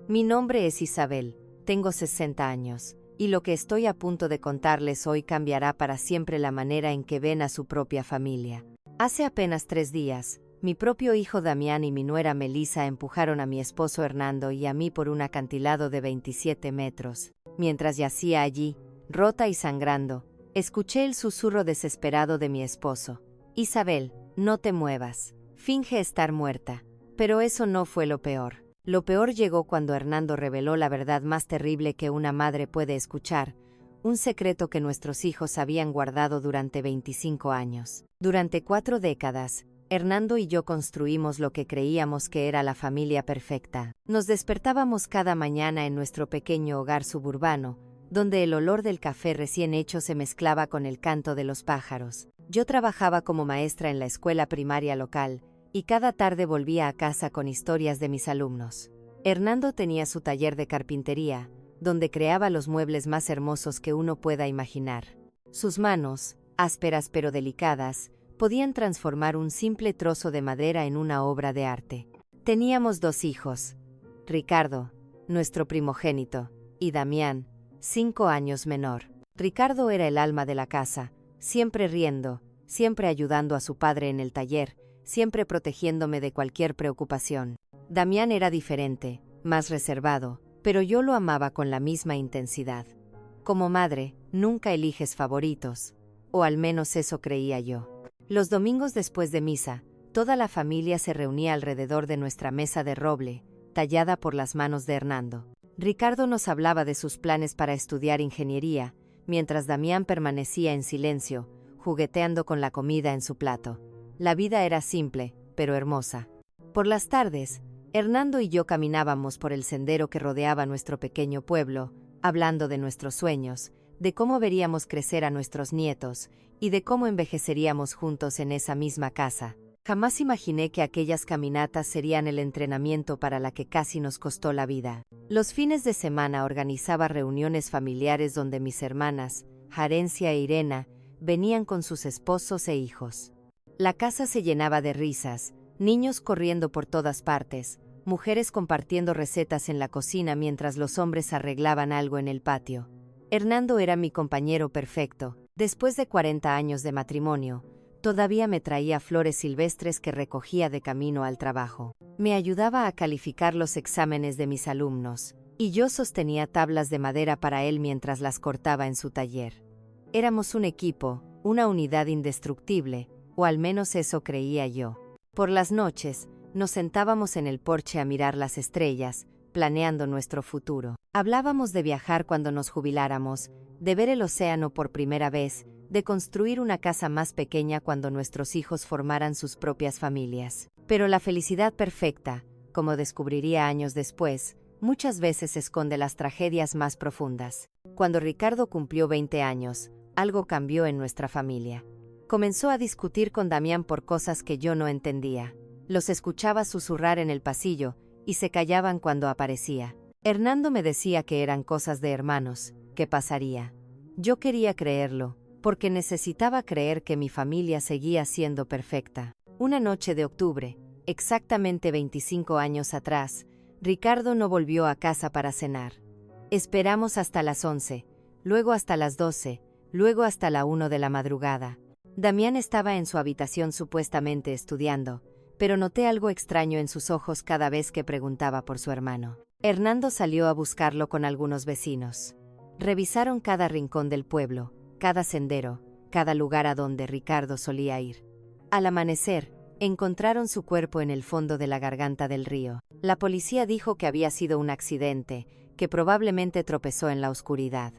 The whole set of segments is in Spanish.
Mi nombre es Isabel, tengo 60 años, y lo que estoy a punto de contarles hoy cambiará para siempre la manera en que ven a su propia familia. Hace apenas 3 días, mi propio hijo Damián y mi nuera Melissa empujaron a mi esposo Hernando y a mí por un acantilado de 27 metros. Mientras yacía allí, rota y sangrando, escuché el susurro desesperado de mi esposo. Isabel, no te muevas. Finge estar muerta. Pero eso no fue lo peor. Lo peor llegó cuando Hernando reveló la verdad más terrible que una madre puede escuchar, un secreto que nuestros hijos habían guardado durante 25 años. Durante 4 décadas, Hernando y yo construimos lo que creíamos que era la familia perfecta. Nos despertábamos cada mañana en nuestro pequeño hogar suburbano, donde el olor del café recién hecho se mezclaba con el canto de los pájaros. Yo trabajaba como maestra en la escuela primaria local, y cada tarde volvía a casa con historias de mis alumnos. Hernando tenía su taller de carpintería, donde creaba los muebles más hermosos que uno pueda imaginar. Sus manos, ásperas pero delicadas, podían transformar un simple trozo de madera en una obra de arte. Teníamos 2 hijos, Ricardo, nuestro primogénito, y Damián, 5 años menor. Ricardo era el alma de la casa, siempre riendo, siempre ayudando a su padre en el taller, siempre protegiéndome de cualquier preocupación. Damián era diferente, más reservado, pero yo lo amaba con la misma intensidad. Como madre, nunca eliges favoritos, o al menos eso creía yo. Los domingos después de misa, toda la familia se reunía alrededor de nuestra mesa de roble, tallada por las manos de Hernando. Ricardo nos hablaba de sus planes para estudiar ingeniería, mientras Damián permanecía en silencio, jugueteando con la comida en su plato. La vida era simple, pero hermosa. Por las tardes, Hernando y yo caminábamos por el sendero que rodeaba nuestro pequeño pueblo, hablando de nuestros sueños, de cómo veríamos crecer a nuestros nietos, y de cómo envejeceríamos juntos en esa misma casa. Jamás imaginé que aquellas caminatas serían el entrenamiento para la que casi nos costó la vida. Los fines de semana organizaba reuniones familiares donde mis hermanas, Jarencia e Irena, venían con sus esposos e hijos. La casa se llenaba de risas, niños corriendo por todas partes, mujeres compartiendo recetas en la cocina mientras los hombres arreglaban algo en el patio. Hernando era mi compañero perfecto. Después de 40 años de matrimonio, todavía me traía flores silvestres que recogía de camino al trabajo. Me ayudaba a calificar los exámenes de mis alumnos, y yo sostenía tablas de madera para él mientras las cortaba en su taller. Éramos un equipo, una unidad indestructible, o al menos eso creía yo. Por las noches, nos sentábamos en el porche a mirar las estrellas, planeando nuestro futuro. Hablábamos de viajar cuando nos jubiláramos, de ver el océano por primera vez, de construir una casa más pequeña cuando nuestros hijos formaran sus propias familias. Pero la felicidad perfecta, como descubriría años después, muchas veces esconde las tragedias más profundas. Cuando Ricardo cumplió 20 años, algo cambió en nuestra familia. Comenzó a discutir con Damián por cosas que yo no entendía. Los escuchaba susurrar en el pasillo, y se callaban cuando aparecía. Hernando me decía que eran cosas de hermanos, que pasaría. Yo quería creerlo, porque necesitaba creer que mi familia seguía siendo perfecta. Una noche de octubre, exactamente 25 años atrás, Ricardo no volvió a casa para cenar. Esperamos hasta las 11, luego hasta las 12, luego hasta la 1 de la madrugada. Damián estaba en su habitación supuestamente estudiando, pero noté algo extraño en sus ojos cada vez que preguntaba por su hermano. Hernando salió a buscarlo con algunos vecinos. Revisaron cada rincón del pueblo, cada sendero, cada lugar a donde Ricardo solía ir. Al amanecer, encontraron su cuerpo en el fondo de la garganta del río. La policía dijo que había sido un accidente, que probablemente tropezó en la oscuridad.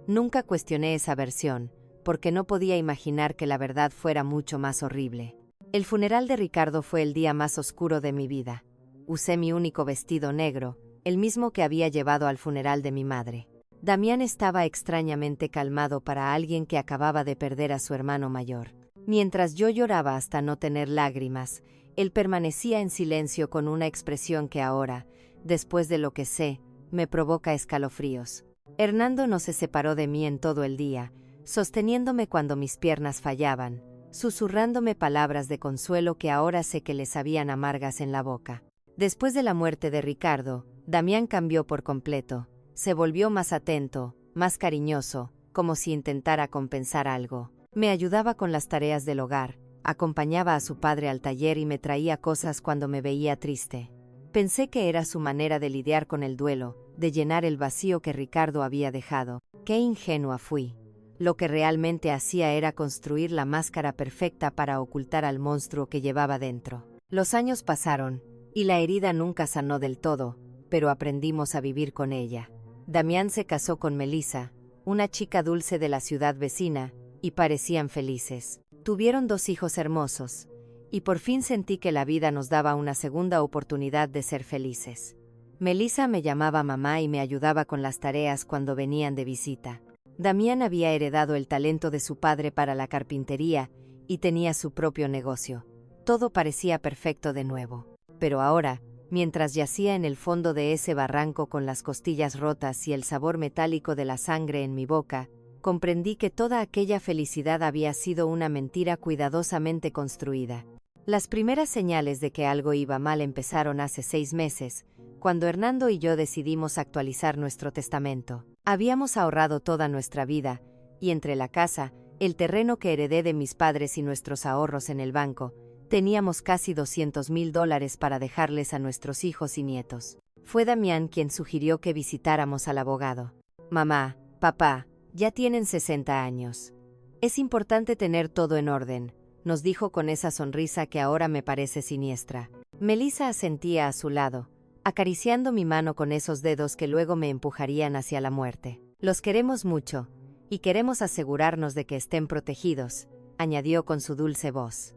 Nunca cuestioné esa versión, porque no podía imaginar que la verdad fuera mucho más horrible. El funeral de Ricardo fue el día más oscuro de mi vida. Usé mi único vestido negro, el mismo que había llevado al funeral de mi madre. Damián estaba extrañamente calmado para alguien que acababa de perder a su hermano mayor. Mientras yo lloraba hasta no tener lágrimas, él permanecía en silencio con una expresión que ahora, después de lo que sé, me provoca escalofríos. Hernando no se separó de mí en todo el día, sosteniéndome cuando mis piernas fallaban, susurrándome palabras de consuelo que ahora sé que le sabían amargas en la boca. Después de la muerte de Ricardo, Damián cambió por completo. Se volvió más atento, más cariñoso, como si intentara compensar algo. Me ayudaba con las tareas del hogar, acompañaba a su padre al taller y me traía cosas cuando me veía triste. Pensé que era su manera de lidiar con el duelo, de llenar el vacío que Ricardo había dejado. Qué ingenua fui. Lo que realmente hacía era construir la máscara perfecta para ocultar al monstruo que llevaba dentro. Los años pasaron, y la herida nunca sanó del todo, pero aprendimos a vivir con ella. Damián se casó con Melissa, una chica dulce de la ciudad vecina, y parecían felices. Tuvieron 2 hijos hermosos, y por fin sentí que la vida nos daba una segunda oportunidad de ser felices. Melissa me llamaba mamá y me ayudaba con las tareas cuando venían de visita. Damián había heredado el talento de su padre para la carpintería y tenía su propio negocio. Todo parecía perfecto de nuevo. Pero ahora, mientras yacía en el fondo de ese barranco con las costillas rotas y el sabor metálico de la sangre en mi boca, comprendí que toda aquella felicidad había sido una mentira cuidadosamente construida. Las primeras señales de que algo iba mal empezaron hace 6 meses, cuando Hernando y yo decidimos actualizar nuestro testamento. Habíamos ahorrado toda nuestra vida, y entre la casa, el terreno que heredé de mis padres y nuestros ahorros en el banco, teníamos casi $200,000 para dejarles a nuestros hijos y nietos. Fue Damián quien sugirió que visitáramos al abogado. Mamá, papá, ya tienen 60 años. Es importante tener todo en orden, nos dijo con esa sonrisa que ahora me parece siniestra. Melissa asentía a su lado, acariciando mi mano con esos dedos que luego me empujarían hacia la muerte. Los queremos mucho, y queremos asegurarnos de que estén protegidos, añadió con su dulce voz.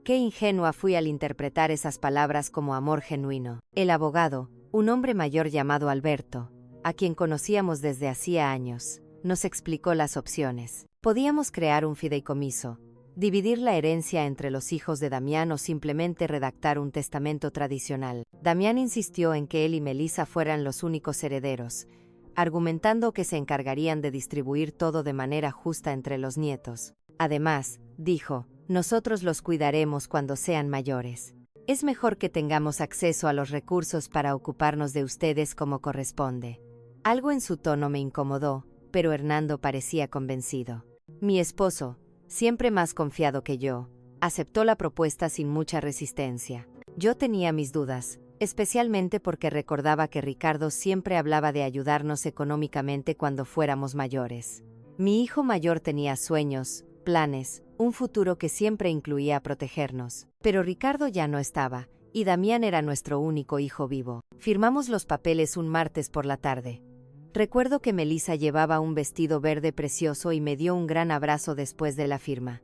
Qué ingenua fui al interpretar esas palabras como amor genuino. El abogado, un hombre mayor llamado Alberto, a quien conocíamos desde hacía años, nos explicó las opciones. Podíamos crear un fideicomiso, dividir la herencia entre los hijos de Damián o simplemente redactar un testamento tradicional. Damián insistió en que él y Melissa fueran los únicos herederos, argumentando que se encargarían de distribuir todo de manera justa entre los nietos. Además, dijo, nosotros los cuidaremos cuando sean mayores. Es mejor que tengamos acceso a los recursos para ocuparnos de ustedes como corresponde. Algo en su tono me incomodó, pero Hernando parecía convencido. Mi esposo, siempre más confiado que yo, aceptó la propuesta sin mucha resistencia. Yo tenía mis dudas, especialmente porque recordaba que Ricardo siempre hablaba de ayudarnos económicamente cuando fuéramos mayores. Mi hijo mayor tenía sueños, planes, un futuro que siempre incluía protegernos. Pero Ricardo ya no estaba, y Damián era nuestro único hijo vivo. Firmamos los papeles un martes por la tarde. Recuerdo que Melissa llevaba un vestido verde precioso y me dio un gran abrazo después de la firma.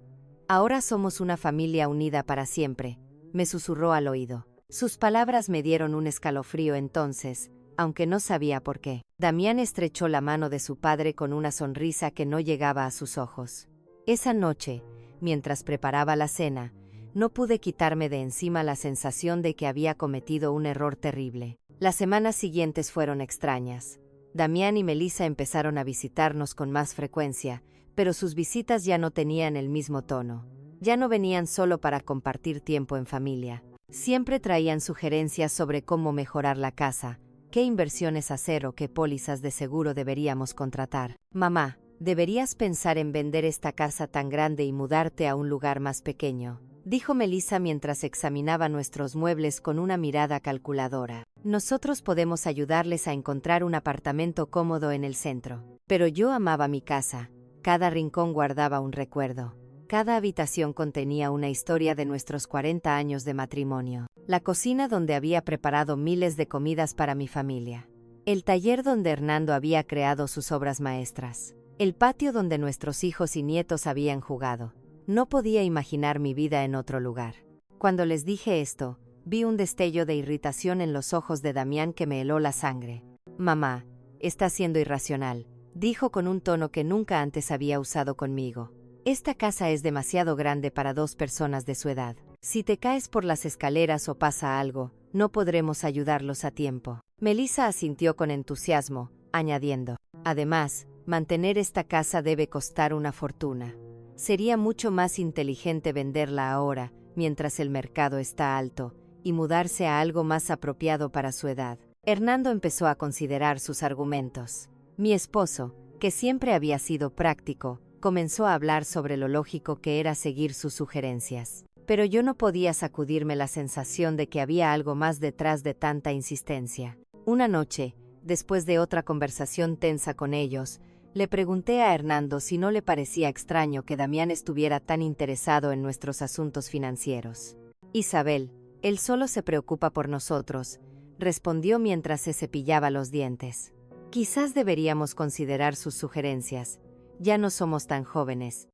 Ahora somos una familia unida para siempre, me susurró al oído. Sus palabras me dieron un escalofrío entonces, aunque no sabía por qué. Damián estrechó la mano de su padre con una sonrisa que no llegaba a sus ojos. Esa noche, mientras preparaba la cena, no pude quitarme de encima la sensación de que había cometido un error terrible. Las semanas siguientes fueron extrañas. Damián y Melissa empezaron a visitarnos con más frecuencia, pero sus visitas ya no tenían el mismo tono. Ya no venían solo para compartir tiempo en familia. Siempre traían sugerencias sobre cómo mejorar la casa, qué inversiones hacer o qué pólizas de seguro deberíamos contratar. Mamá, deberías pensar en vender esta casa tan grande y mudarte a un lugar más pequeño, dijo Melissa mientras examinaba nuestros muebles con una mirada calculadora. Nosotros podemos ayudarles a encontrar un apartamento cómodo en el centro. Pero yo amaba mi casa. Cada rincón guardaba un recuerdo. Cada habitación contenía una historia de nuestros 40 años de matrimonio. La cocina donde había preparado miles de comidas para mi familia. El taller donde Hernando había creado sus obras maestras. El patio donde nuestros hijos y nietos habían jugado. No podía imaginar mi vida en otro lugar. Cuando les dije esto, vi un destello de irritación en los ojos de Damián que me heló la sangre. Mamá, estás siendo irracional, dijo con un tono que nunca antes había usado conmigo. Esta casa es demasiado grande para 2 personas de su edad. Si te caes por las escaleras o pasa algo, no podremos ayudarlos a tiempo. Melissa asintió con entusiasmo, añadiendo, además, mantener esta casa debe costar una fortuna. Sería mucho más inteligente venderla ahora, mientras el mercado está alto, y mudarse a algo más apropiado para su edad. Hernando empezó a considerar sus argumentos. Mi esposo, que siempre había sido práctico, comenzó a hablar sobre lo lógico que era seguir sus sugerencias. Pero yo no podía sacudirme la sensación de que había algo más detrás de tanta insistencia. Una noche, después de otra conversación tensa con ellos, le pregunté a Hernando si no le parecía extraño que Damián estuviera tan interesado en nuestros asuntos financieros. Isabel, él solo se preocupa por nosotros, respondió mientras se cepillaba los dientes. Quizás deberíamos considerar sus sugerencias. Ya no somos tan jóvenes.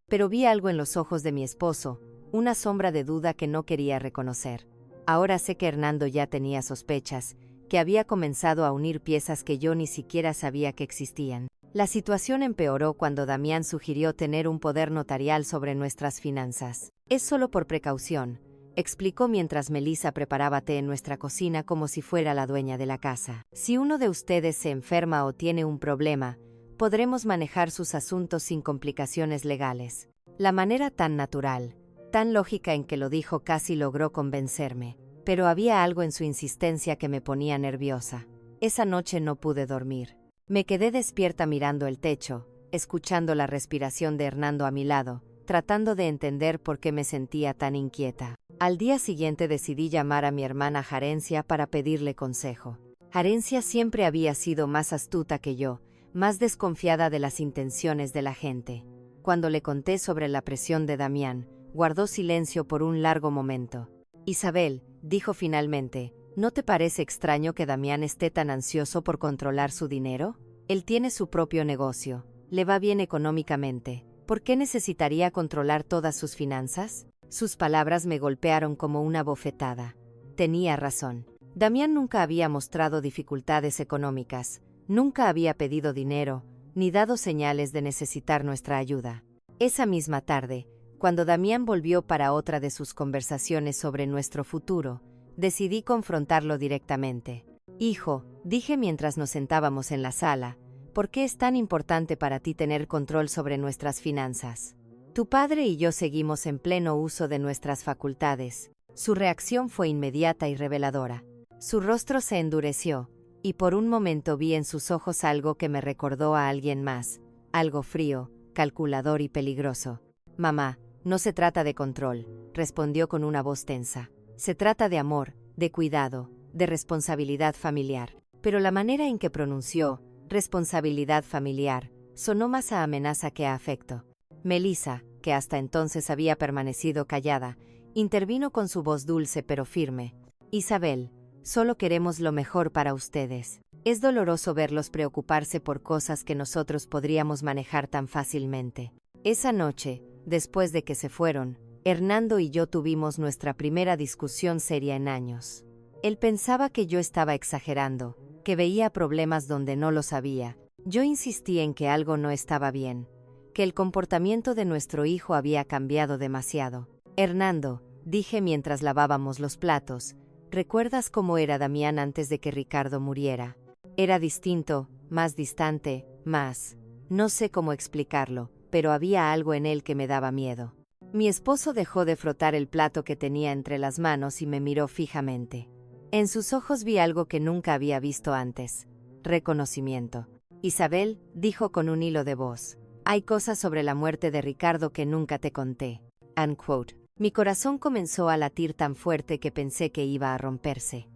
Pero vi algo en los ojos de mi esposo, una sombra de duda que no quería reconocer. Ahora sé que Hernando ya tenía sospechas, que había comenzado a unir piezas que yo ni siquiera sabía que existían. La situación empeoró cuando Damián sugirió tener un poder notarial sobre nuestras finanzas. Es solo por precaución, explicó mientras Melissa preparaba té en nuestra cocina como si fuera la dueña de la casa. Si uno de ustedes se enferma o tiene un problema, podremos manejar sus asuntos sin complicaciones legales. La manera tan natural, tan lógica en que lo dijo casi logró convencerme, pero había algo en su insistencia que me ponía nerviosa. Esa noche no pude dormir. Me quedé despierta mirando el techo, escuchando la respiración de Hernando a mi lado, tratando de entender por qué me sentía tan inquieta. Al día siguiente decidí llamar a mi hermana Jarencia para pedirle consejo. Jarencia siempre había sido más astuta que yo, más desconfiada de las intenciones de la gente. Cuando le conté sobre la presión de Damián, guardó silencio por un largo momento. Isabel, dijo finalmente, ¿no te parece extraño que Damián esté tan ansioso por controlar su dinero? Él tiene su propio negocio, le va bien económicamente. ¿Por qué necesitaría controlar todas sus finanzas? Sus palabras me golpearon como una bofetada. Tenía razón. Damián nunca había mostrado dificultades económicas, nunca había pedido dinero, ni dado señales de necesitar nuestra ayuda. Esa misma tarde, cuando Damián volvió para otra de sus conversaciones sobre nuestro futuro, decidí confrontarlo directamente. Hijo, dije mientras nos sentábamos en la sala, ¿por qué es tan importante para ti tener control sobre nuestras finanzas? Tu padre y yo seguimos en pleno uso de nuestras facultades. Su reacción fue inmediata y reveladora. Su rostro se endureció, y por un momento vi en sus ojos algo que me recordó a alguien más, algo frío, calculador y peligroso. Mamá, no se trata de control, respondió con una voz tensa. Se trata de amor, de cuidado, de responsabilidad familiar. Pero la manera en que pronunció, responsabilidad familiar, sonó más a amenaza que a afecto. Melissa, que hasta entonces había permanecido callada, intervino con su voz dulce pero firme. Isabel, solo queremos lo mejor para ustedes. Es doloroso verlos preocuparse por cosas que nosotros podríamos manejar tan fácilmente. Esa noche, después de que se fueron, Hernando y yo tuvimos nuestra primera discusión seria en años. Él pensaba que yo estaba exagerando, que veía problemas donde no los había. Yo insistí en que algo no estaba bien, que el comportamiento de nuestro hijo había cambiado demasiado. Hernando, dije mientras lavábamos los platos, ¿recuerdas cómo era Damián antes de que Ricardo muriera? Era distinto, más distante, más. No sé cómo explicarlo, pero había algo en él que me daba miedo. Mi esposo dejó de frotar el plato que tenía entre las manos y me miró fijamente. En sus ojos vi algo que nunca había visto antes. Reconocimiento. Isabel, dijo con un hilo de voz. Hay cosas sobre la muerte de Ricardo que nunca te conté. Unquote. Mi corazón comenzó a latir tan fuerte que pensé que iba a romperse.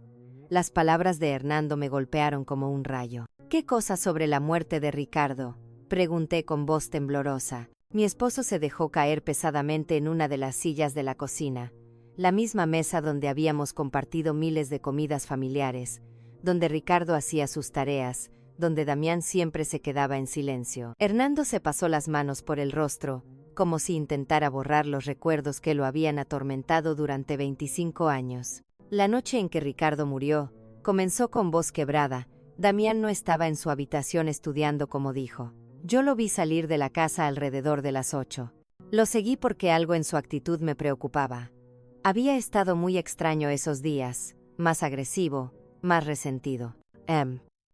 Las palabras de Hernando me golpearon como un rayo. ¿Qué cosas sobre la muerte de Ricardo? Pregunté con voz temblorosa. Mi esposo se dejó caer pesadamente en una de las sillas de la cocina, la misma mesa donde habíamos compartido miles de comidas familiares, donde Ricardo hacía sus tareas, donde Damián siempre se quedaba en silencio. Hernando se pasó las manos por el rostro, como si intentara borrar los recuerdos que lo habían atormentado durante 25 años. La noche en que Ricardo murió, comenzó con voz quebrada. Damián no estaba en su habitación estudiando como dijo. Yo lo vi salir de la casa alrededor de las 8. Lo seguí porque algo en su actitud me preocupaba. Había estado muy extraño esos días, más agresivo, más resentido.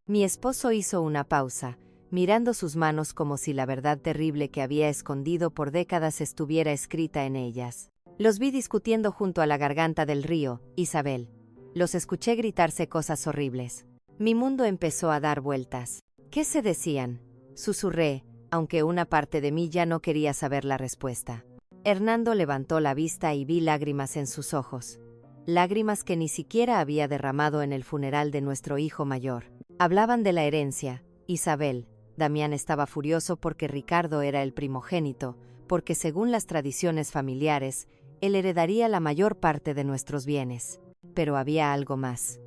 Mi esposo hizo una pausa, mirando sus manos como si la verdad terrible que había escondido por décadas estuviera escrita en ellas. Los vi discutiendo junto a la garganta del río, Isabel. Los escuché gritarse cosas horribles. Mi mundo empezó a dar vueltas. ¿Qué se decían? Susurré, aunque una parte de mí ya no quería saber la respuesta. Hernando levantó la vista y vi lágrimas en sus ojos. Lágrimas que ni siquiera había derramado en el funeral de nuestro hijo mayor. Hablaban de la herencia. Isabel. Damián estaba furioso porque Ricardo era el primogénito, porque según las tradiciones familiares, él heredaría la mayor parte de nuestros bienes. Pero había algo más.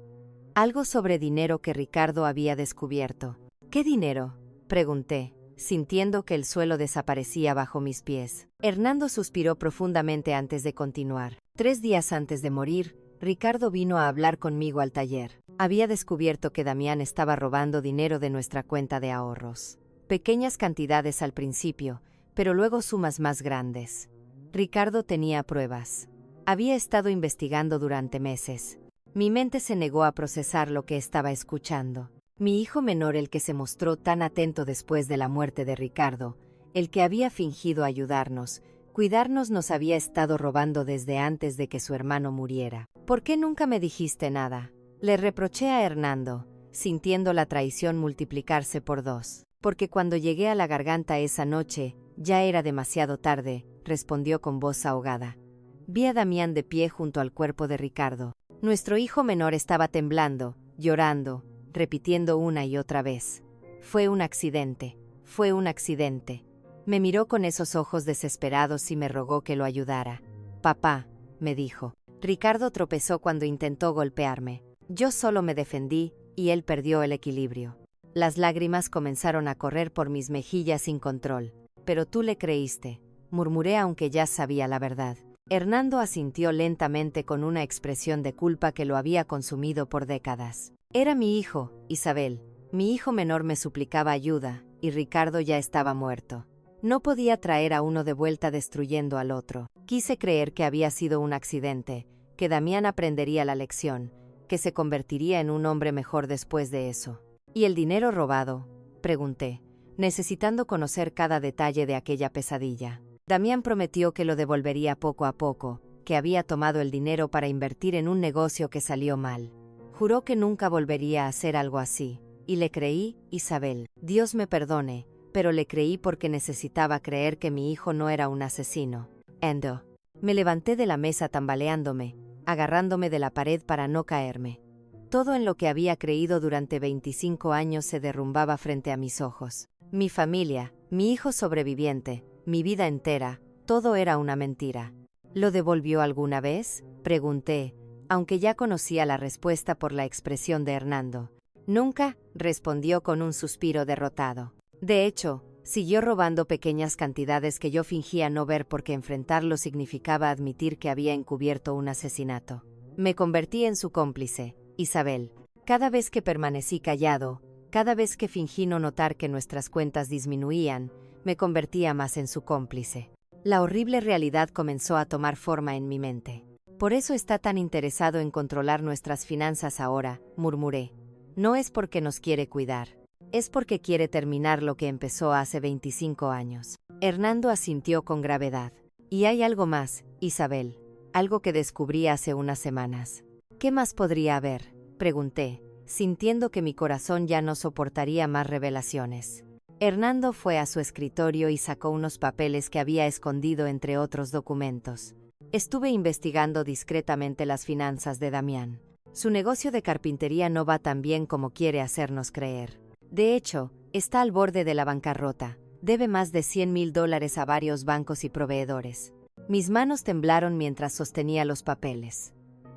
Algo sobre dinero que Ricardo había descubierto. ¿Qué dinero?, pregunté, sintiendo que el suelo desaparecía bajo mis pies. Hernando suspiró profundamente antes de continuar. 3 días antes de morir, Ricardo vino a hablar conmigo al taller. Había descubierto que Damián estaba robando dinero de nuestra cuenta de ahorros. Pequeñas cantidades al principio, pero luego sumas más grandes. Ricardo tenía pruebas. Había estado investigando durante meses. Mi mente se negó a procesar lo que estaba escuchando. Mi hijo menor, el que se mostró tan atento después de la muerte de Ricardo, el que había fingido ayudarnos, cuidarnos, nos había estado robando desde antes de que su hermano muriera. ¿Por qué nunca me dijiste nada?, le reproché a Hernando, sintiendo la traición multiplicarse por 2. Porque cuando llegué a la garganta esa noche, ya era demasiado tarde, respondió con voz ahogada. Vi a Damián de pie junto al cuerpo de Ricardo. Nuestro hijo menor estaba temblando, llorando, repitiendo una y otra vez: fue un accidente, fue un accidente. Me miró con esos ojos desesperados y me rogó que lo ayudara. Papá, me dijo. Ricardo tropezó cuando intentó golpearme. Yo solo me defendí, y él perdió el equilibrio. Las lágrimas comenzaron a correr por mis mejillas sin control. Pero tú le creíste, murmuré aunque ya sabía la verdad. Hernando asintió lentamente con una expresión de culpa que lo había consumido por décadas. Era mi hijo, Isabel. Mi hijo menor me suplicaba ayuda, y Ricardo ya estaba muerto. No podía traer a uno de vuelta destruyendo al otro. Quise creer que había sido un accidente, que Damián aprendería la lección, que se convertiría en un hombre mejor después de eso. ¿Y el dinero robado?, pregunté, necesitando conocer cada detalle de aquella pesadilla. Damián prometió que lo devolvería poco a poco, que había tomado el dinero para invertir en un negocio que salió mal. Juró que nunca volvería a hacer algo así, y le creí, Isabel. Dios me perdone, pero le creí porque necesitaba creer que mi hijo no era un asesino. Endo. Me levanté de la mesa tambaleándome, agarrándome de la pared para no caerme. Todo en lo que había creído durante 25 años se derrumbaba frente a mis ojos. Mi familia, mi hijo sobreviviente, mi vida entera, todo era una mentira. ¿Lo devolvió alguna vez?, pregunté, aunque ya conocía la respuesta por la expresión de Hernando. Nunca, respondió con un suspiro derrotado. De hecho, siguió robando pequeñas cantidades que yo fingía no ver porque enfrentarlo significaba admitir que había encubierto un asesinato. Me convertí en su cómplice, Isabel. Cada vez que permanecí callado, cada vez que fingí no notar que nuestras cuentas disminuían, me convertía más en su cómplice. La horrible realidad comenzó a tomar forma en mi mente. Por eso está tan interesado en controlar nuestras finanzas ahora, murmuré. No es porque nos quiere cuidar. Es porque quiere terminar lo que empezó hace 25 años. Hernando asintió con gravedad. Y hay algo más, Isabel. Algo que descubrí hace unas semanas. ¿Qué más podría haber?, pregunté, sintiendo que mi corazón ya no soportaría más revelaciones. Hernando fue a su escritorio y sacó unos papeles que había escondido entre otros documentos. Estuve investigando discretamente las finanzas de Damián. Su negocio de carpintería no va tan bien como quiere hacernos creer. De hecho, está al borde de la bancarrota. Debe más de $100,000 a varios bancos y proveedores. Mis manos temblaron mientras sostenía los papeles.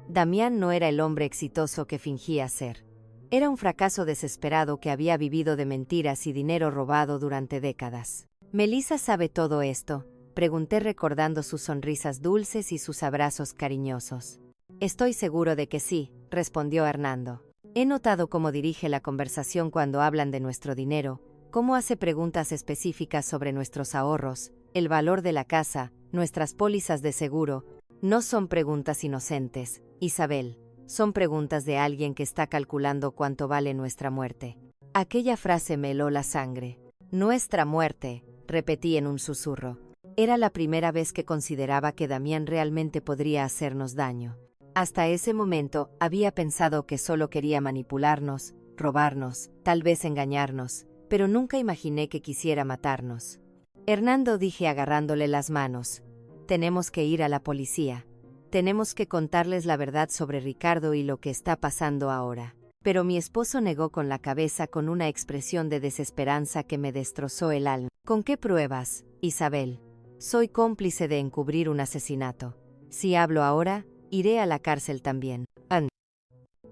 Damián no era el hombre exitoso que fingía ser. Era un fracaso desesperado que había vivido de mentiras y dinero robado durante décadas. ¿Melissa sabe todo esto?, pregunté recordando sus sonrisas dulces y sus abrazos cariñosos. Estoy seguro de que sí, respondió Hernando. He notado cómo dirige la conversación cuando hablan de nuestro dinero, cómo hace preguntas específicas sobre nuestros ahorros, el valor de la casa, nuestras pólizas de seguro. No son preguntas inocentes, Isabel. Son preguntas de alguien que está calculando cuánto vale nuestra muerte. Aquella frase me heló la sangre. Nuestra muerte, repetí en un susurro. Era la primera vez que consideraba que Damián realmente podría hacernos daño. Hasta ese momento, había pensado que solo quería manipularnos, robarnos, tal vez engañarnos, pero nunca imaginé que quisiera matarnos. Hernando, dije agarrándole las manos, tenemos que ir a la policía. Tenemos que contarles la verdad sobre Ricardo y lo que está pasando ahora. Pero mi esposo negó con la cabeza con una expresión de desesperanza que me destrozó el alma. ¿Con qué pruebas, Isabel? Soy cómplice de encubrir un asesinato. Si hablo ahora, iré a la cárcel también.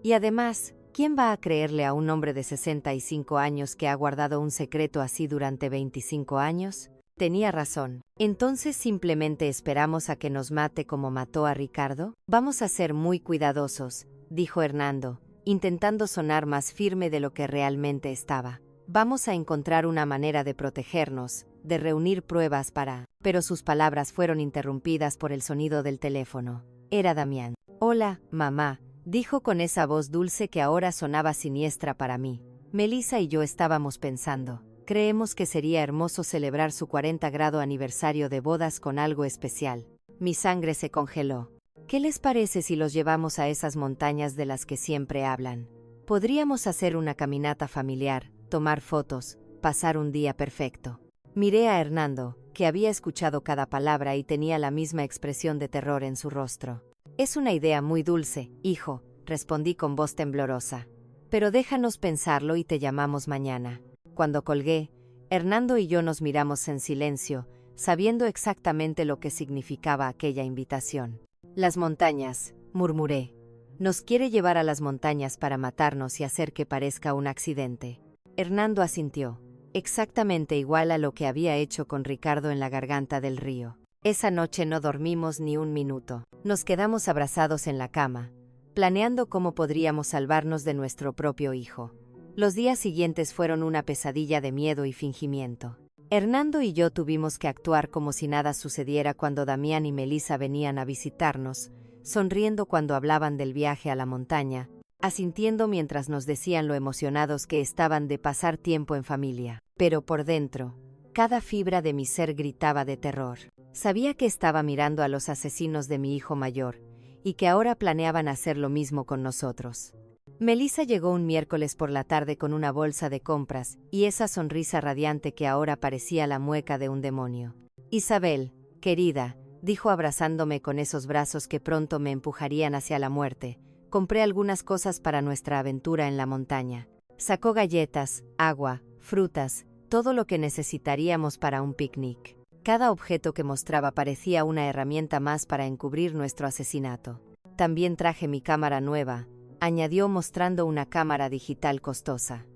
Y además, ¿quién va a creerle a un hombre de 65 años que ha guardado un secreto así durante 25 años? Tenía razón. Entonces simplemente esperamos a que nos mate como mató a Ricardo. Vamos a ser muy cuidadosos, dijo Hernando, intentando sonar más firme de lo que realmente estaba. Vamos a encontrar una manera de protegernos, de reunir pruebas para... Pero sus palabras fueron interrumpidas por el sonido del teléfono. Era Damián. Hola, mamá, dijo con esa voz dulce que ahora sonaba siniestra para mí. Melissa y yo estábamos pensando. Creemos que sería hermoso celebrar su 40º aniversario de bodas con algo especial. Mi sangre se congeló. ¿Qué les parece si los llevamos a esas montañas de las que siempre hablan? Podríamos hacer una caminata familiar, tomar fotos, pasar un día perfecto. Miré a Hernando, que había escuchado cada palabra y tenía la misma expresión de terror en su rostro. Es una idea muy dulce, hijo, respondí con voz temblorosa. Pero déjanos pensarlo y te llamamos mañana. Cuando colgué, Hernando y yo nos miramos en silencio, sabiendo exactamente lo que significaba aquella invitación. Las montañas, murmuré. Nos quiere llevar a las montañas para matarnos y hacer que parezca un accidente. Hernando asintió, exactamente igual a lo que había hecho con Ricardo en la garganta del río. Esa noche no dormimos ni un minuto. Nos quedamos abrazados en la cama, planeando cómo podríamos salvarnos de nuestro propio hijo. Los días siguientes fueron una pesadilla de miedo y fingimiento. Hernando y yo tuvimos que actuar como si nada sucediera cuando Damián y Melissa venían a visitarnos, sonriendo cuando hablaban del viaje a la montaña, asintiendo mientras nos decían lo emocionados que estaban de pasar tiempo en familia. Pero por dentro, cada fibra de mi ser gritaba de terror. Sabía que estaba mirando a los asesinos de mi hijo mayor, y que ahora planeaban hacer lo mismo con nosotros. Melissa llegó un miércoles por la tarde con una bolsa de compras y esa sonrisa radiante que ahora parecía la mueca de un demonio. Isabel, querida, dijo abrazándome con esos brazos que pronto me empujarían hacia la muerte, compré algunas cosas para nuestra aventura en la montaña. Sacó galletas, agua, frutas, todo lo que necesitaríamos para un picnic. Cada objeto que mostraba parecía una herramienta más para encubrir nuestro asesinato. También traje mi cámara nueva, añadió mostrando una cámara digital costosa.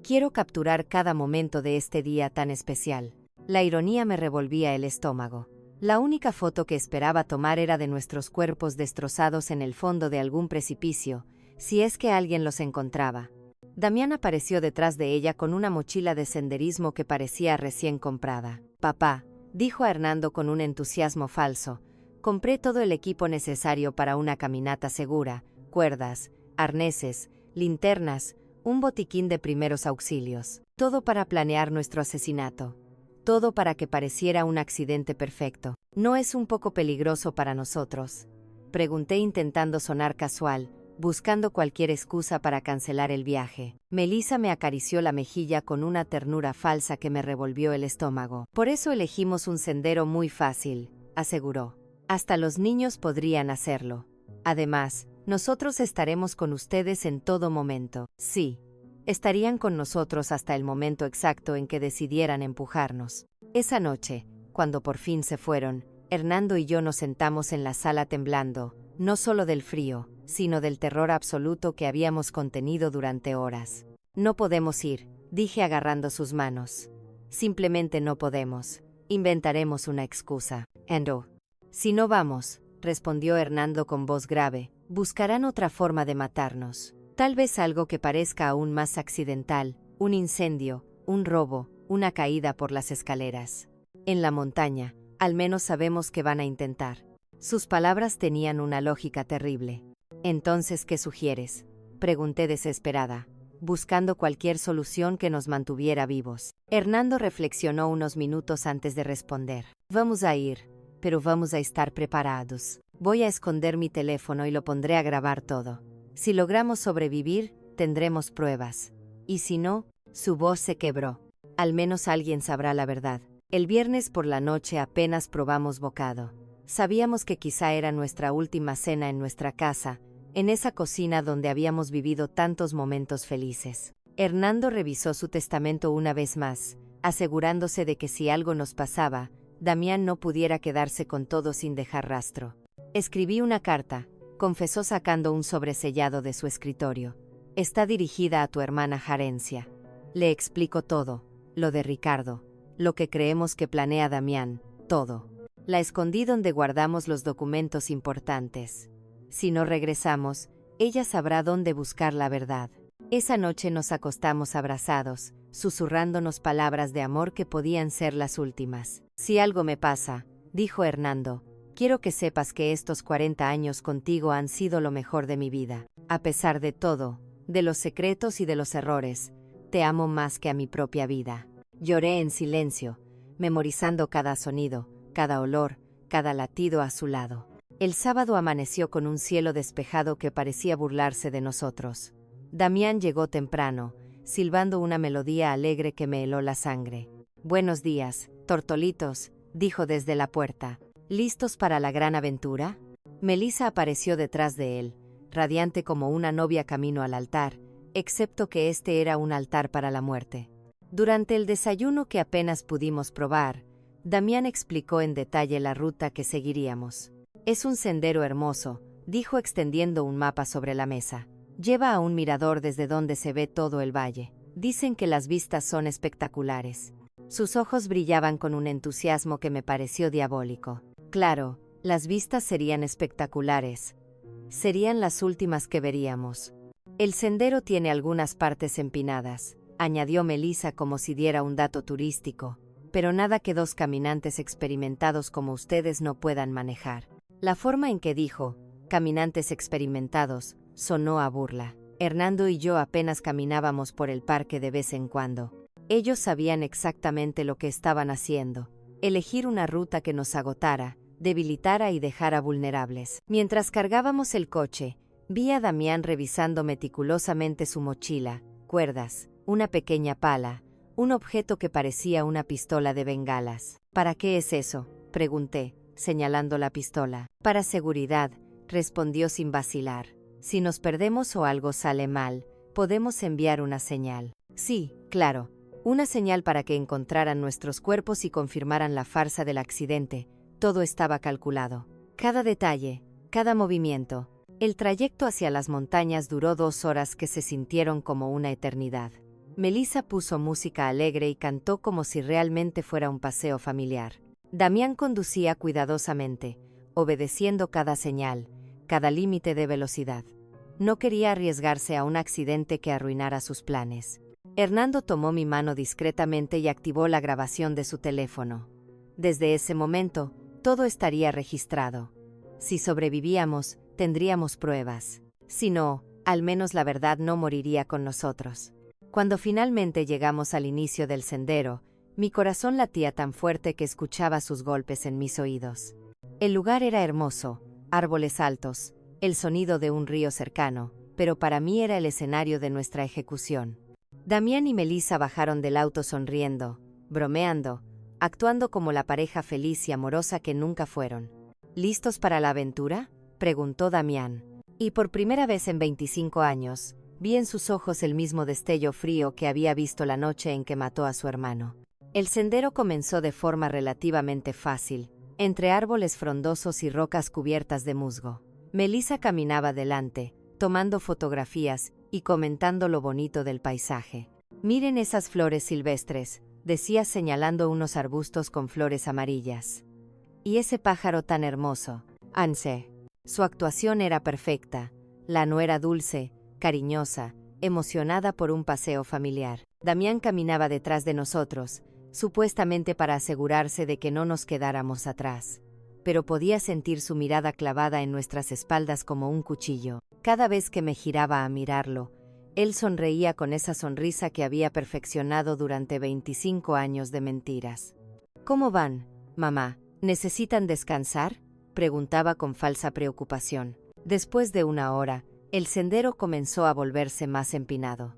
Quiero capturar cada momento de este día tan especial. La ironía me revolvía el estómago. La única foto que esperaba tomar era de nuestros cuerpos destrozados en el fondo de algún precipicio, si es que alguien los encontraba. Damián apareció detrás de ella con una mochila de senderismo que parecía recién comprada. Papá, dijo a Hernando con un entusiasmo falso, compré todo el equipo necesario para una caminata segura, cuerdas, arneses, linternas, un botiquín de primeros auxilios. Todo para planear nuestro asesinato. Todo para que pareciera un accidente perfecto. ¿No es un poco peligroso para nosotros? Pregunté intentando sonar casual, buscando cualquier excusa para cancelar el viaje. Melissa me acarició la mejilla con una ternura falsa que me revolvió el estómago. Por eso elegimos un sendero muy fácil, aseguró. Hasta los niños podrían hacerlo. Además, nosotros estaremos con ustedes en todo momento. Sí, estarían con nosotros hasta el momento exacto en que decidieran empujarnos. Esa noche, cuando por fin se fueron, Hernando y yo nos sentamos en la sala temblando, no solo del frío, sino del terror absoluto que habíamos contenido durante horas. No podemos ir, dije agarrando sus manos. Simplemente no podemos. Inventaremos una excusa. Si no vamos, respondió Hernando con voz grave, buscarán otra forma de matarnos. Tal vez algo que parezca aún más accidental, un incendio, un robo, una caída por las escaleras. En la montaña, al menos sabemos que van a intentar. Sus palabras tenían una lógica terrible. Entonces, ¿qué sugieres? Pregunté desesperada, buscando cualquier solución que nos mantuviera vivos. Hernando reflexionó unos minutos antes de responder. Vamos a ir, pero vamos a estar preparados. Voy a esconder mi teléfono y lo pondré a grabar todo. Si logramos sobrevivir, tendremos pruebas. Y si no, su voz se quebró. Al menos alguien sabrá la verdad. El viernes por la noche apenas probamos bocado. Sabíamos que quizá era nuestra última cena en nuestra casa, en esa cocina donde habíamos vivido tantos momentos felices. Hernando revisó su testamento una vez más, asegurándose de que si algo nos pasaba, Damián no pudiera quedarse con todo sin dejar rastro. Escribí una carta, confesó sacando un sobresellado de su escritorio. Está dirigida a tu hermana Jarencia. Le explico todo, lo de Ricardo, lo que creemos que planea Damián, todo. La escondí donde guardamos los documentos importantes. Si no regresamos, ella sabrá dónde buscar la verdad. Esa noche nos acostamos abrazados, susurrándonos palabras de amor que podían ser las últimas. Si algo me pasa, dijo Hernando, quiero que sepas que estos 40 años contigo han sido lo mejor de mi vida. A pesar de todo, de los secretos y de los errores, te amo más que a mi propia vida. Lloré en silencio, memorizando cada sonido, cada olor, cada latido a su lado. El sábado amaneció con un cielo despejado que parecía burlarse de nosotros. Damián llegó temprano, silbando una melodía alegre que me heló la sangre. Buenos días, tortolitos, dijo desde la puerta. ¿Listos para la gran aventura? Melissa apareció detrás de él, radiante como una novia camino al altar, excepto que este era un altar para la muerte. Durante el desayuno que apenas pudimos probar, Damián explicó en detalle la ruta que seguiríamos. Es un sendero hermoso, dijo extendiendo un mapa sobre la mesa. Lleva a un mirador desde donde se ve todo el valle. Dicen que las vistas son espectaculares. Sus ojos brillaban con un entusiasmo que me pareció diabólico. Claro, las vistas serían espectaculares. Serían las últimas que veríamos. El sendero tiene algunas partes empinadas, añadió Melissa como si diera un dato turístico, pero nada que dos caminantes experimentados como ustedes no puedan manejar. La forma en que dijo, caminantes experimentados, sonó a burla. Hernando y yo apenas caminábamos por el parque de vez en cuando. Ellos sabían exactamente lo que estaban haciendo. Elegir una ruta que nos agotara, debilitara y dejara vulnerables. Mientras cargábamos el coche, vi a Damián revisando meticulosamente su mochila, cuerdas, una pequeña pala, un objeto que parecía una pistola de bengalas. ¿Para qué es eso?, pregunté, señalando la pistola. Para seguridad, respondió sin vacilar. Si nos perdemos o algo sale mal, podemos enviar una señal. Sí, claro, una señal para que encontraran nuestros cuerpos y confirmaran la farsa del accidente. Todo estaba calculado. Cada detalle, cada movimiento. El trayecto hacia las montañas duró 2 horas que se sintieron como una eternidad. Melissa puso música alegre y cantó como si realmente fuera un paseo familiar. Damián conducía cuidadosamente, obedeciendo cada señal, cada límite de velocidad. No quería arriesgarse a un accidente que arruinara sus planes. Hernando tomó mi mano discretamente y activó la grabación de su teléfono. Desde ese momento, todo estaría registrado. Si sobrevivíamos, tendríamos pruebas. Si no, al menos la verdad no moriría con nosotros. Cuando finalmente llegamos al inicio del sendero, mi corazón latía tan fuerte que escuchaba sus golpes en mis oídos. El lugar era hermoso, árboles altos, el sonido de un río cercano, pero para mí era el escenario de nuestra ejecución. Damián y Melissa bajaron del auto sonriendo, bromeando, actuando como la pareja feliz y amorosa que nunca fueron. ¿Listos para la aventura?, preguntó Damián. Y por primera vez en 25 años, vi en sus ojos el mismo destello frío que había visto la noche en que mató a su hermano. El sendero comenzó de forma relativamente fácil, entre árboles frondosos y rocas cubiertas de musgo. Melissa caminaba delante, tomando fotografías y comentando lo bonito del paisaje. Miren esas flores silvestres, decía señalando unos arbustos con flores amarillas. Y ese pájaro tan hermoso, Anse. Su actuación era perfecta. La nuera dulce, cariñosa, emocionada por un paseo familiar. Damián caminaba detrás de nosotros, supuestamente para asegurarse de que no nos quedáramos atrás. Pero podía sentir su mirada clavada en nuestras espaldas como un cuchillo. Cada vez que me giraba a mirarlo, él sonreía con esa sonrisa que había perfeccionado durante 25 años de mentiras. ¿Cómo van, mamá?, ¿Necesitan descansar?, preguntaba con falsa preocupación. Después de una hora, el sendero comenzó a volverse más empinado.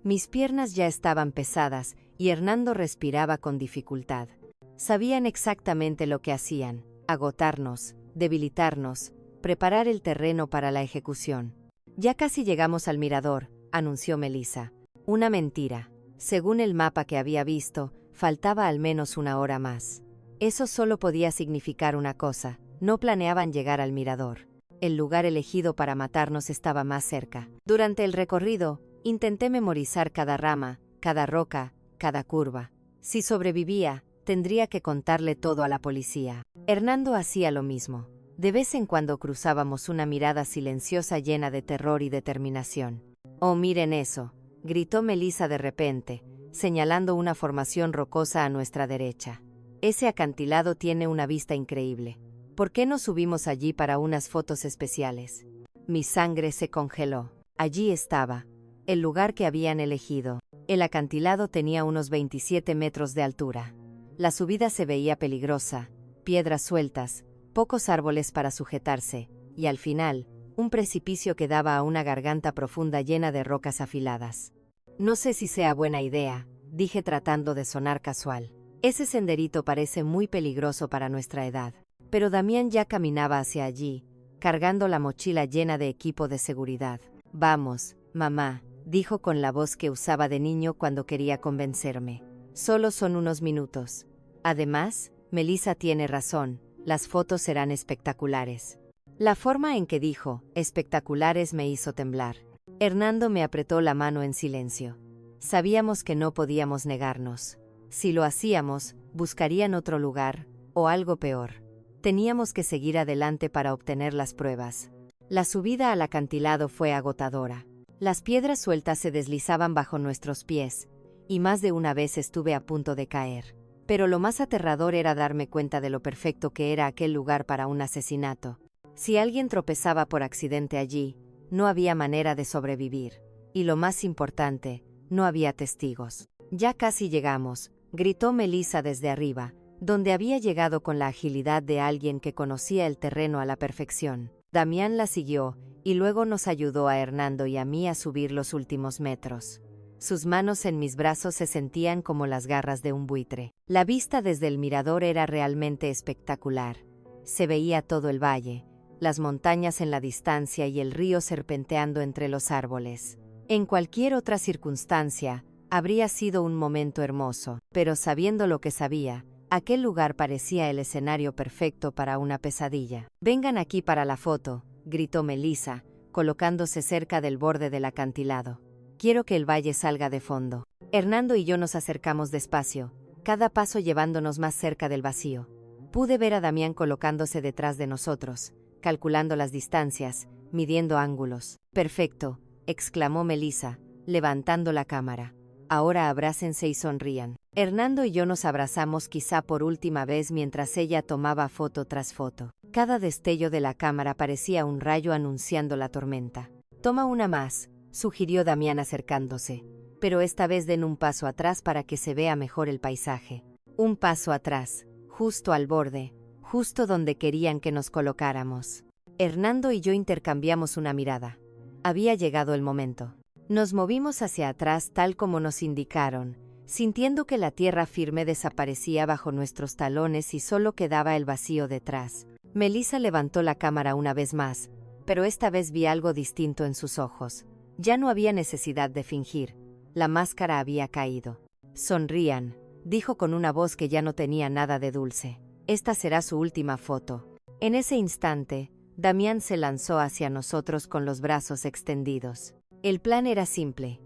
Mis piernas ya estaban pesadas y Hernando respiraba con dificultad. Sabían exactamente lo que hacían: agotarnos, debilitarnos, preparar el terreno para la ejecución. Ya casi llegamos al mirador, anunció Melissa. Una mentira. Según el mapa que había visto, faltaba al menos una hora más. Eso solo podía significar una cosa: no planeaban llegar al mirador. El lugar elegido para matarnos estaba más cerca. Durante el recorrido, intenté memorizar cada rama, cada roca, cada curva. Si sobrevivía, tendría que contarle todo a la policía. Hernando hacía lo mismo. De vez en cuando cruzábamos una mirada silenciosa llena de terror y determinación. «Oh, miren eso», gritó Melissa de repente, señalando una formación rocosa a nuestra derecha. «Ese acantilado tiene una vista increíble. ¿Por qué no subimos allí para unas fotos especiales?». Mi sangre se congeló. Allí estaba, el lugar que habían elegido. El acantilado tenía unos 27 metros de altura. La subida se veía peligrosa: piedras sueltas, pocos árboles para sujetarse, y al final, un precipicio que daba a una garganta profunda llena de rocas afiladas. «No sé si sea buena idea», dije tratando de sonar casual. «Ese senderito parece muy peligroso para nuestra edad». Pero Damián ya caminaba hacia allí, cargando la mochila llena de equipo de seguridad. «Vamos, mamá», dijo con la voz que usaba de niño cuando quería convencerme. «Solo son unos minutos. Además, Melissa tiene razón, las fotos serán espectaculares». La forma en que dijo «espectaculares» me hizo temblar. Hernando me apretó la mano en silencio. Sabíamos que no podíamos negarnos. Si lo hacíamos, buscarían otro lugar, o algo peor. Teníamos que seguir adelante para obtener las pruebas. La subida al acantilado fue agotadora. Las piedras sueltas se deslizaban bajo nuestros pies, y más de una vez estuve a punto de caer. Pero lo más aterrador era darme cuenta de lo perfecto que era aquel lugar para un asesinato. Si alguien tropezaba por accidente allí, no había manera de sobrevivir. Y lo más importante, no había testigos. «Ya casi llegamos», gritó Melissa desde arriba, donde había llegado con la agilidad de alguien que conocía el terreno a la perfección. Damián la siguió, y luego nos ayudó a Hernando y a mí a subir los últimos metros. Sus manos en mis brazos se sentían como las garras de un buitre. La vista desde el mirador era realmente espectacular. Se veía todo el valle, las montañas en la distancia y el río serpenteando entre los árboles. En cualquier otra circunstancia, habría sido un momento hermoso, pero sabiendo lo que sabía, aquel lugar parecía el escenario perfecto para una pesadilla. «Vengan aquí para la foto», gritó Melissa, colocándose cerca del borde del acantilado. «Quiero que el valle salga de fondo». Hernando y yo nos acercamos despacio, cada paso llevándonos más cerca del vacío. Pude ver a Damián colocándose detrás de nosotros, calculando las distancias, midiendo ángulos. «Perfecto», exclamó Melissa, levantando la cámara. «Ahora abrácense y sonrían». Hernando y yo nos abrazamos quizá por última vez mientras ella tomaba foto tras foto. Cada destello de la cámara parecía un rayo anunciando la tormenta. «Toma una más», sugirió Damián acercándose. «Pero esta vez den un paso atrás para que se vea mejor el paisaje». Un paso atrás, justo al borde, justo donde querían que nos colocáramos. Hernando y yo intercambiamos una mirada. Había llegado el momento. Nos movimos hacia atrás tal como nos indicaron, sintiendo que la tierra firme desaparecía bajo nuestros talones y solo quedaba el vacío detrás. Melissa levantó la cámara una vez más, pero esta vez vi algo distinto en sus ojos. Ya no había necesidad de fingir. La máscara había caído. «Sonrían», dijo con una voz que ya no tenía nada de dulce. «Esta será su última foto». En ese instante, Damián se lanzó hacia nosotros con los brazos extendidos. El plan era simple: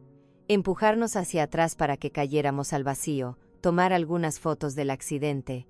empujarnos hacia atrás para que cayéramos al vacío, tomar algunas fotos del accidente,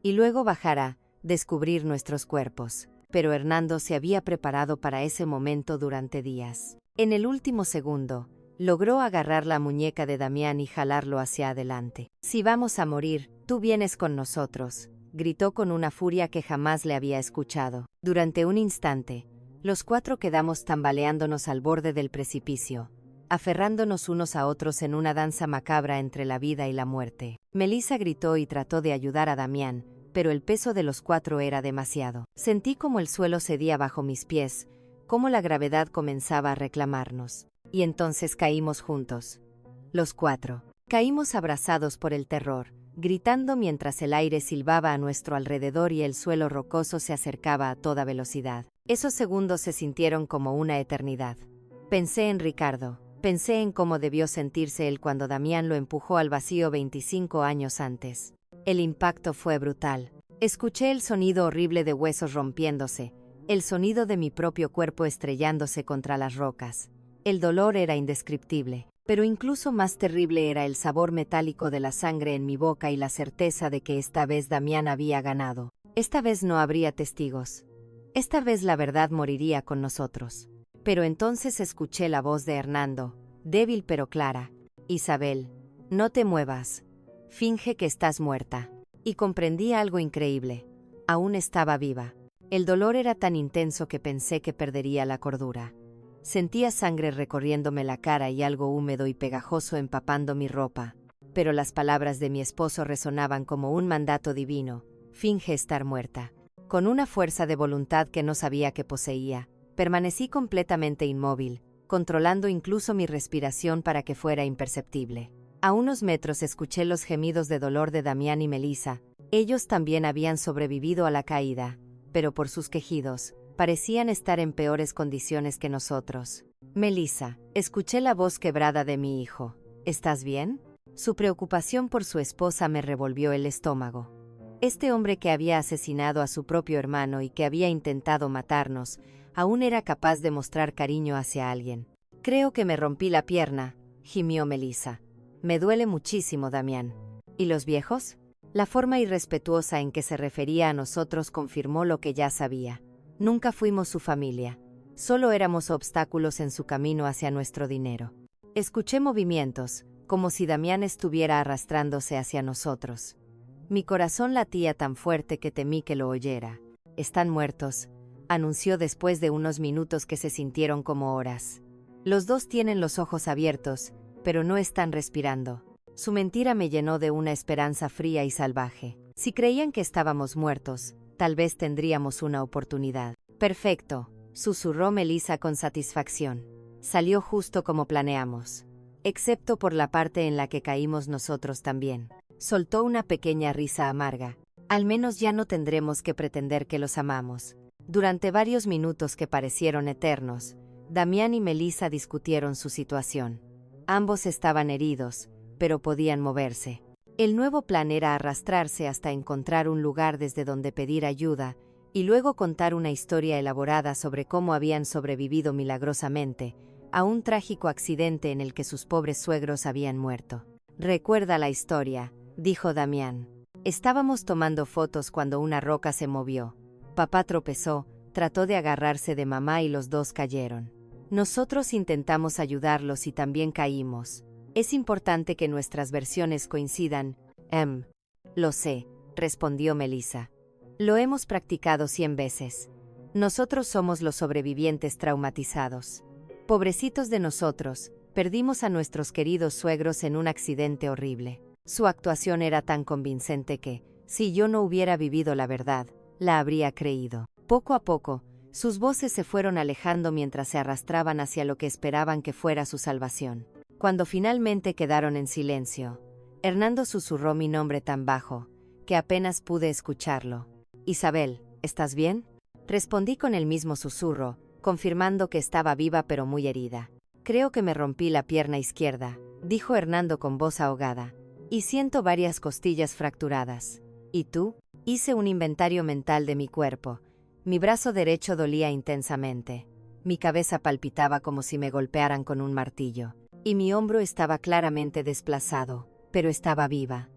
y luego bajar a descubrir nuestros cuerpos. Pero Hernando se había preparado para ese momento durante días. En el último segundo, logró agarrar la muñeca de Damián y jalarlo hacia adelante. «Si vamos a morir, tú vienes con nosotros», gritó con una furia que jamás le había escuchado. Durante un instante, los cuatro quedamos tambaleándonos al borde del precipicio, aferrándonos unos a otros en una danza macabra entre la vida y la muerte. Melissa gritó y trató de ayudar a Damián, pero el peso de los 4 era demasiado. Sentí como el suelo cedía bajo mis pies, como la gravedad comenzaba a reclamarnos. Y entonces caímos juntos. Los 4. Caímos abrazados por el terror, gritando mientras el aire silbaba a nuestro alrededor y el suelo rocoso se acercaba a toda velocidad. Esos segundos se sintieron como una eternidad. Pensé en Ricardo. Pensé en cómo debió sentirse él cuando Damián lo empujó al vacío 25 años antes. El impacto fue brutal. Escuché el sonido horrible de huesos rompiéndose, el sonido de mi propio cuerpo estrellándose contra las rocas. El dolor era indescriptible, pero incluso más terrible era el sabor metálico de la sangre en mi boca y la certeza de que esta vez Damián había ganado. Esta vez no habría testigos. Esta vez la verdad moriría con nosotros. Pero entonces escuché la voz de Hernando, débil pero clara. Isabel, no te muevas. Finge que estás muerta. Y comprendí algo increíble. Aún estaba viva. El dolor era tan intenso que pensé que perdería la cordura. Sentía sangre recorriéndome la cara y algo húmedo y pegajoso empapando mi ropa. Pero las palabras de mi esposo resonaban como un mandato divino. Finge estar muerta. Con una fuerza de voluntad que no sabía que poseía, permanecí completamente inmóvil, controlando incluso mi respiración para que fuera imperceptible. A unos metros escuché los gemidos de dolor de Damián y Melissa. Ellos también habían sobrevivido a la caída, pero por sus quejidos, parecían estar en peores condiciones que nosotros. Melissa, escuché la voz quebrada de mi hijo. ¿Estás bien? Su preocupación por su esposa me revolvió el estómago. Este hombre que había asesinado a su propio hermano y que había intentado matarnos, aún era capaz de mostrar cariño hacia alguien. Creo que me rompí la pierna, gimió Melissa. Me duele muchísimo, Damián. ¿Y los viejos? La forma irrespetuosa en que se refería a nosotros confirmó lo que ya sabía. Nunca fuimos su familia. Solo éramos obstáculos en su camino hacia nuestro dinero. Escuché movimientos, como si Damián estuviera arrastrándose hacia nosotros. Mi corazón latía tan fuerte que temí que lo oyera. Están muertos, anunció después de unos minutos que se sintieron como horas. Los dos tienen los ojos abiertos, pero no están respirando. Su mentira me llenó de una esperanza fría y salvaje. Si creían que estábamos muertos, tal vez tendríamos una oportunidad. Perfecto, susurró Melissa con satisfacción. Salió justo como planeamos. Excepto por la parte en la que caímos nosotros también. Soltó una pequeña risa amarga. Al menos ya no tendremos que pretender que los amamos. Durante varios minutos que parecieron eternos, Damián y Melissa discutieron su situación. Ambos estaban heridos, pero podían moverse. El nuevo plan era arrastrarse hasta encontrar un lugar desde donde pedir ayuda, y luego contar una historia elaborada sobre cómo habían sobrevivido milagrosamente a un trágico accidente en el que sus pobres suegros habían muerto. Recuerda la historia, dijo Damián. Estábamos tomando fotos cuando una roca se movió. Papá tropezó, trató de agarrarse de mamá y los dos cayeron. Nosotros intentamos ayudarlos y también caímos. Es importante que nuestras versiones coincidan. Lo sé, respondió Melissa. Lo hemos practicado 100 veces. Nosotros somos los sobrevivientes traumatizados. Pobrecitos de nosotros, perdimos a nuestros queridos suegros en un accidente horrible. Su actuación era tan convincente que, si yo no hubiera vivido la verdad, la habría creído. Poco a poco, sus voces se fueron alejando mientras se arrastraban hacia lo que esperaban que fuera su salvación. Cuando finalmente quedaron en silencio, Hernando susurró mi nombre tan bajo, que apenas pude escucharlo. Isabel, ¿estás bien? Respondí con el mismo susurro, confirmando que estaba viva pero muy herida. Creo que me rompí la pierna izquierda, dijo Hernando con voz ahogada. Y siento varias costillas fracturadas. ¿Y tú? Hice un inventario mental de mi cuerpo. Mi brazo derecho dolía intensamente. Mi cabeza palpitaba como si me golpearan con un martillo. Y mi hombro estaba claramente desplazado, pero estaba viva.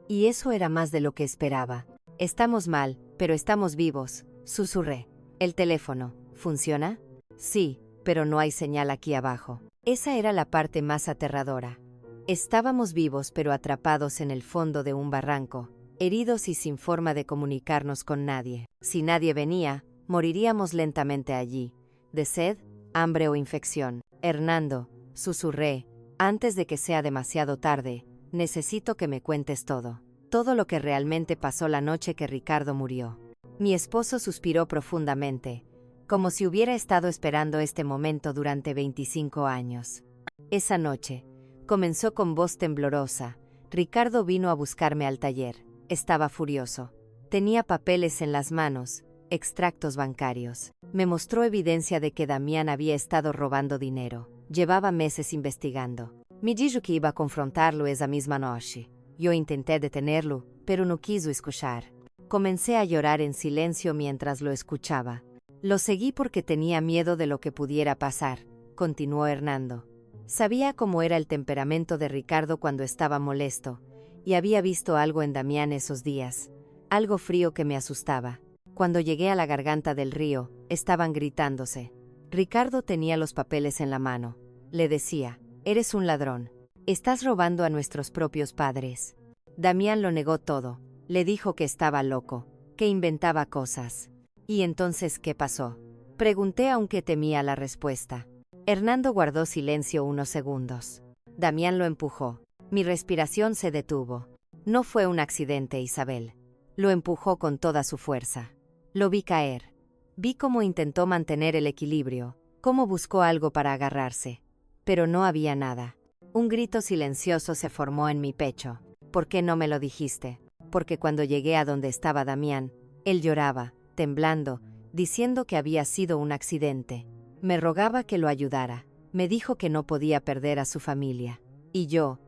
Y eso era más de lo que esperaba. Estamos mal, pero estamos vivos, susurré. ¿El teléfono funciona? Sí, pero no hay señal aquí abajo. Esa era la parte más aterradora. Estábamos vivos pero atrapados en el fondo de un barranco, heridos y sin forma de comunicarnos con nadie. Si nadie venía, moriríamos lentamente allí, de sed, hambre o infección. Hernando, susurré, antes de que sea demasiado tarde, necesito que me cuentes todo. todo lo que realmente pasó la noche que Ricardo murió. Mi esposo suspiró profundamente, como si hubiera estado esperando este momento durante 25 años. Esa noche, comenzó con voz temblorosa. Ricardo vino a buscarme al taller. Estaba furioso. Tenía papeles en las manos, extractos bancarios. Me mostró evidencia de que Damián había estado robando dinero. Llevaba meses investigando. Me dijo que iba a confrontarlo esa misma noche. Yo intenté detenerlo, pero no quiso escuchar. Comencé a llorar en silencio mientras lo escuchaba. Lo seguí porque tenía miedo de lo que pudiera pasar, continuó Hernando. Sabía cómo era el temperamento de Ricardo cuando estaba molesto, y había visto algo en Damián esos días, algo frío que me asustaba. Cuando llegué a la garganta del río, estaban gritándose. Ricardo tenía los papeles en la mano. Le decía, eres un ladrón. Estás robando a nuestros propios padres. Damián lo negó todo. Le dijo que estaba loco, que inventaba cosas. ¿Y entonces qué pasó? Pregunté aunque temía la respuesta. Hernando guardó silencio unos segundos. Damián lo empujó. Mi respiración se detuvo. No fue un accidente, Isabel. Lo empujó con toda su fuerza. Lo vi caer. Vi cómo intentó mantener el equilibrio, cómo buscó algo para agarrarse. Pero no había nada. Un grito silencioso se formó en mi pecho. ¿Por qué no me lo dijiste? Porque cuando llegué a donde estaba Damián, él lloraba, temblando, diciendo que había sido un accidente. Me rogaba que lo ayudara. Me dijo que no podía perder a su familia. Y yo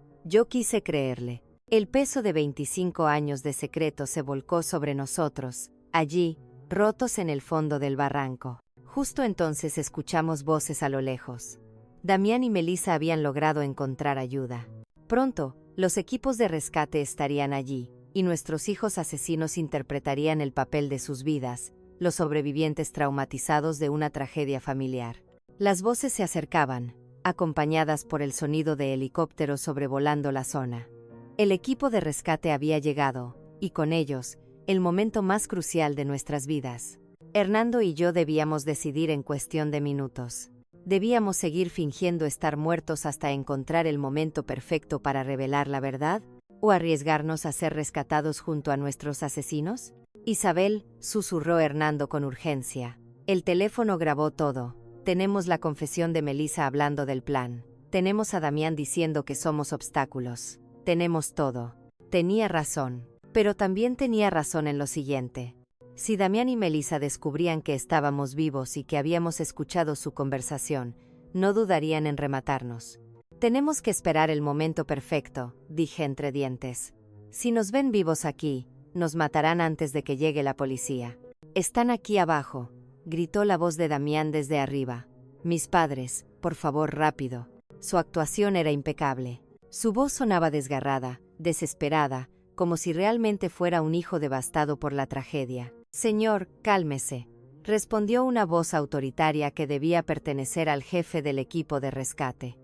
quise creerle. El peso de 25 años de secreto se volcó sobre nosotros, allí, rotos en el fondo del barranco. Justo entonces escuchamos voces a lo lejos. Damián y Melissa habían logrado encontrar ayuda. Pronto, los equipos de rescate estarían allí, y nuestros hijos asesinos interpretarían el papel de sus vidas, los sobrevivientes traumatizados de una tragedia familiar. Las voces se acercaban, acompañadas por el sonido de helicópteros sobrevolando la zona. El equipo de rescate había llegado, y con ellos, el momento más crucial de nuestras vidas. Hernando y yo debíamos decidir en cuestión de minutos. ¿Debíamos seguir fingiendo estar muertos hasta encontrar el momento perfecto para revelar la verdad? ¿O arriesgarnos a ser rescatados junto a nuestros asesinos? Isabel, susurró Hernando con urgencia. El teléfono grabó todo. Tenemos la confesión de Melissa hablando del plan. Tenemos a Damián diciendo que somos obstáculos. Tenemos todo. Tenía razón. Pero también tenía razón en lo siguiente. Si Damián y Melissa descubrían que estábamos vivos y que habíamos escuchado su conversación, no dudarían en rematarnos. Tenemos que esperar el momento perfecto, dije entre dientes. Si nos ven vivos aquí, nos matarán antes de que llegue la policía. Están aquí abajo, gritó la voz de Damián desde arriba. Mis padres, por favor, rápido. Su actuación era impecable. Su voz sonaba desgarrada, desesperada, como si realmente fuera un hijo devastado por la tragedia. Señor, cálmese, respondió una voz autoritaria que debía pertenecer al jefe del equipo de rescate.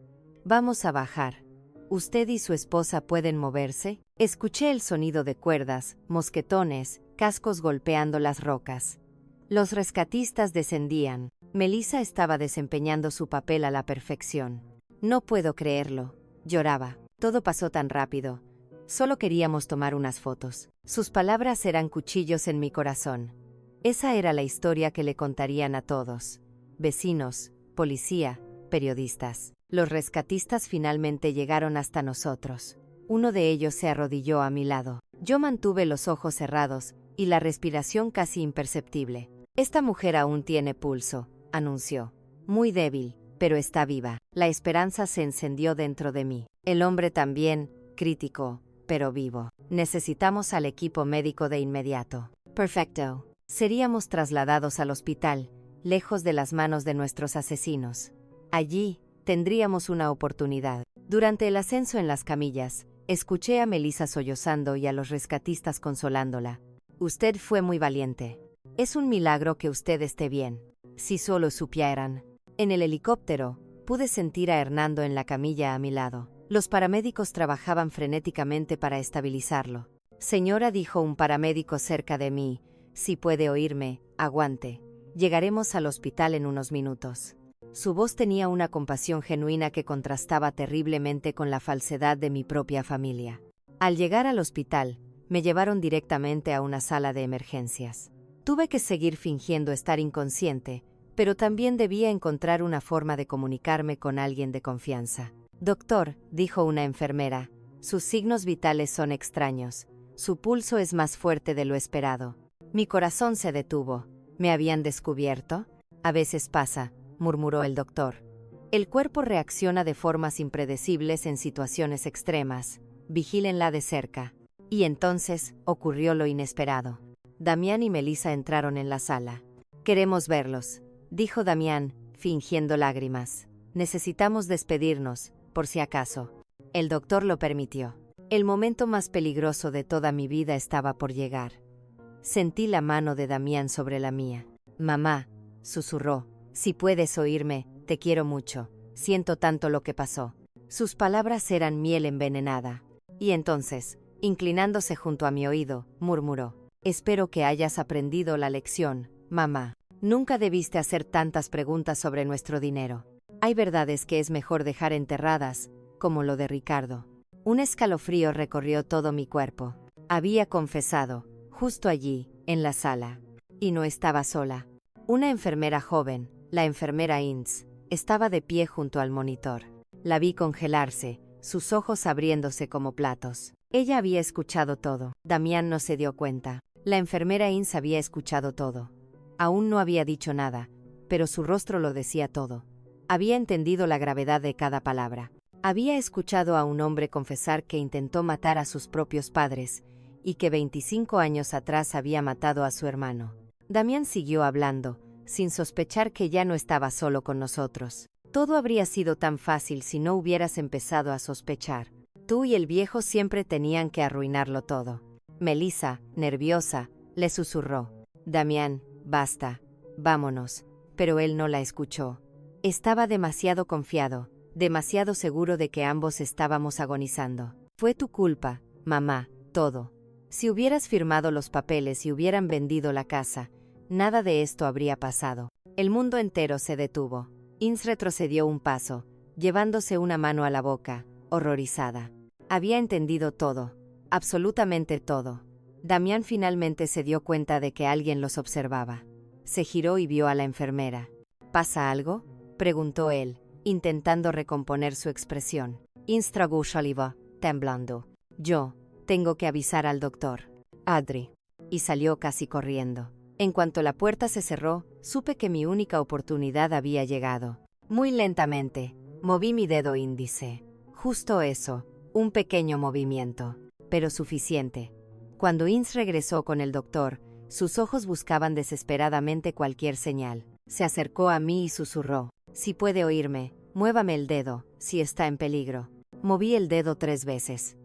Vamos a bajar. ¿Usted y su esposa pueden moverse? Escuché el sonido de cuerdas, mosquetones, cascos golpeando las rocas. Los rescatistas descendían. Melissa estaba desempeñando su papel a la perfección. No puedo creerlo. Lloraba. Todo pasó tan rápido. Solo queríamos tomar unas fotos. Sus palabras eran cuchillos en mi corazón. Esa era la historia que le contarían a todos. Vecinos, policía, periodistas. Los rescatistas finalmente llegaron hasta nosotros. Uno de ellos se arrodilló a mi lado. Yo mantuve los ojos cerrados y la respiración casi imperceptible. Esta mujer aún tiene pulso, anunció. Muy débil, pero está viva. La esperanza se encendió dentro de mí. El hombre también, criticó, pero vivo. Necesitamos al equipo médico de inmediato. Perfecto. Seríamos trasladados al hospital, lejos de las manos de nuestros asesinos. Allí, tendríamos una oportunidad. Durante el ascenso en las camillas, escuché a Melissa sollozando y a los rescatistas consolándola. Usted fue muy valiente. Es un milagro que usted esté bien. Si solo supieran. En el helicóptero, pude sentir a Hernando en la camilla a mi lado. Los paramédicos trabajaban frenéticamente para estabilizarlo. Señora, dijo un paramédico cerca de mí, si puede oírme, aguante. Llegaremos al hospital en unos minutos. Su voz tenía una compasión genuina que contrastaba terriblemente con la falsedad de mi propia familia. Al llegar al hospital, Me llevaron directamente a una sala de emergencias. Tuve que seguir fingiendo estar inconsciente, pero también debía encontrar una forma de comunicarme con alguien de confianza. Doctor, dijo una enfermera, sus signos vitales son extraños. Su pulso es más fuerte de lo esperado. Mi corazón se detuvo. ¿Me habían descubierto? A veces pasa, murmuró el doctor. El cuerpo reacciona de formas impredecibles en situaciones extremas. Vigílenla de cerca. Y entonces ocurrió lo inesperado. Damián y Melissa entraron en la sala. Queremos verlos, dijo Damián, fingiendo lágrimas. Necesitamos despedirnos, por si acaso. El doctor lo permitió. El momento más peligroso de toda mi vida estaba por llegar. Sentí la mano de Damián sobre la mía. Mamá, susurró, si puedes oírme, te quiero mucho. Siento tanto lo que pasó. Sus palabras eran miel envenenada. Y entonces, inclinándose junto a mi oído, murmuró, espero que hayas aprendido la lección, mamá. Nunca debiste hacer tantas preguntas sobre nuestro dinero. Hay verdades que es mejor dejar enterradas, como lo de Ricardo. Un escalofrío recorrió todo mi cuerpo. Había confesado, justo allí, en la sala. Y no estaba sola. Una enfermera joven, la enfermera Inns, estaba de pie junto al monitor. La vi congelarse, sus ojos abriéndose como platos. Ella había escuchado todo. Damián no se dio cuenta. La enfermera Inns había escuchado todo. Aún no había dicho nada, pero su rostro lo decía todo. Había entendido la gravedad de cada palabra. Había escuchado a un hombre confesar que intentó matar a sus propios padres y que 25 años atrás había matado a su hermano. Damián siguió hablando, sin sospechar que ya no estaba solo con nosotros. Todo habría sido tan fácil si no hubieras empezado a sospechar. Tú y el viejo siempre tenían que arruinarlo todo. Melissa, nerviosa, le susurró. Damián, basta, vámonos. Pero él no la escuchó. Estaba demasiado confiado, demasiado seguro de que ambos estábamos agonizando. Fue tu culpa, mamá, todo. Si hubieras firmado los papeles y hubieran vendido la casa, nada de esto habría pasado. El mundo entero se detuvo. Inns retrocedió un paso, llevándose una mano a la boca, horrorizada. Había entendido todo, absolutamente todo. Damián finalmente se dio cuenta de que alguien los observaba. Se giró y vio a la enfermera. ¿Pasa algo?, preguntó él, intentando recomponer su expresión. Inns tragó saliva, temblando. Yo tengo que avisar al doctor. Adri. Y salió casi corriendo. En cuanto la puerta se cerró, supe que mi única oportunidad había llegado. Muy lentamente, moví mi dedo índice. Justo eso, un pequeño movimiento, pero suficiente. Cuando Inns regresó con el doctor, sus ojos buscaban desesperadamente cualquier señal. Se acercó a mí y susurró. Si puede oírme, muévame el dedo, si está en peligro. Moví el dedo 3 veces.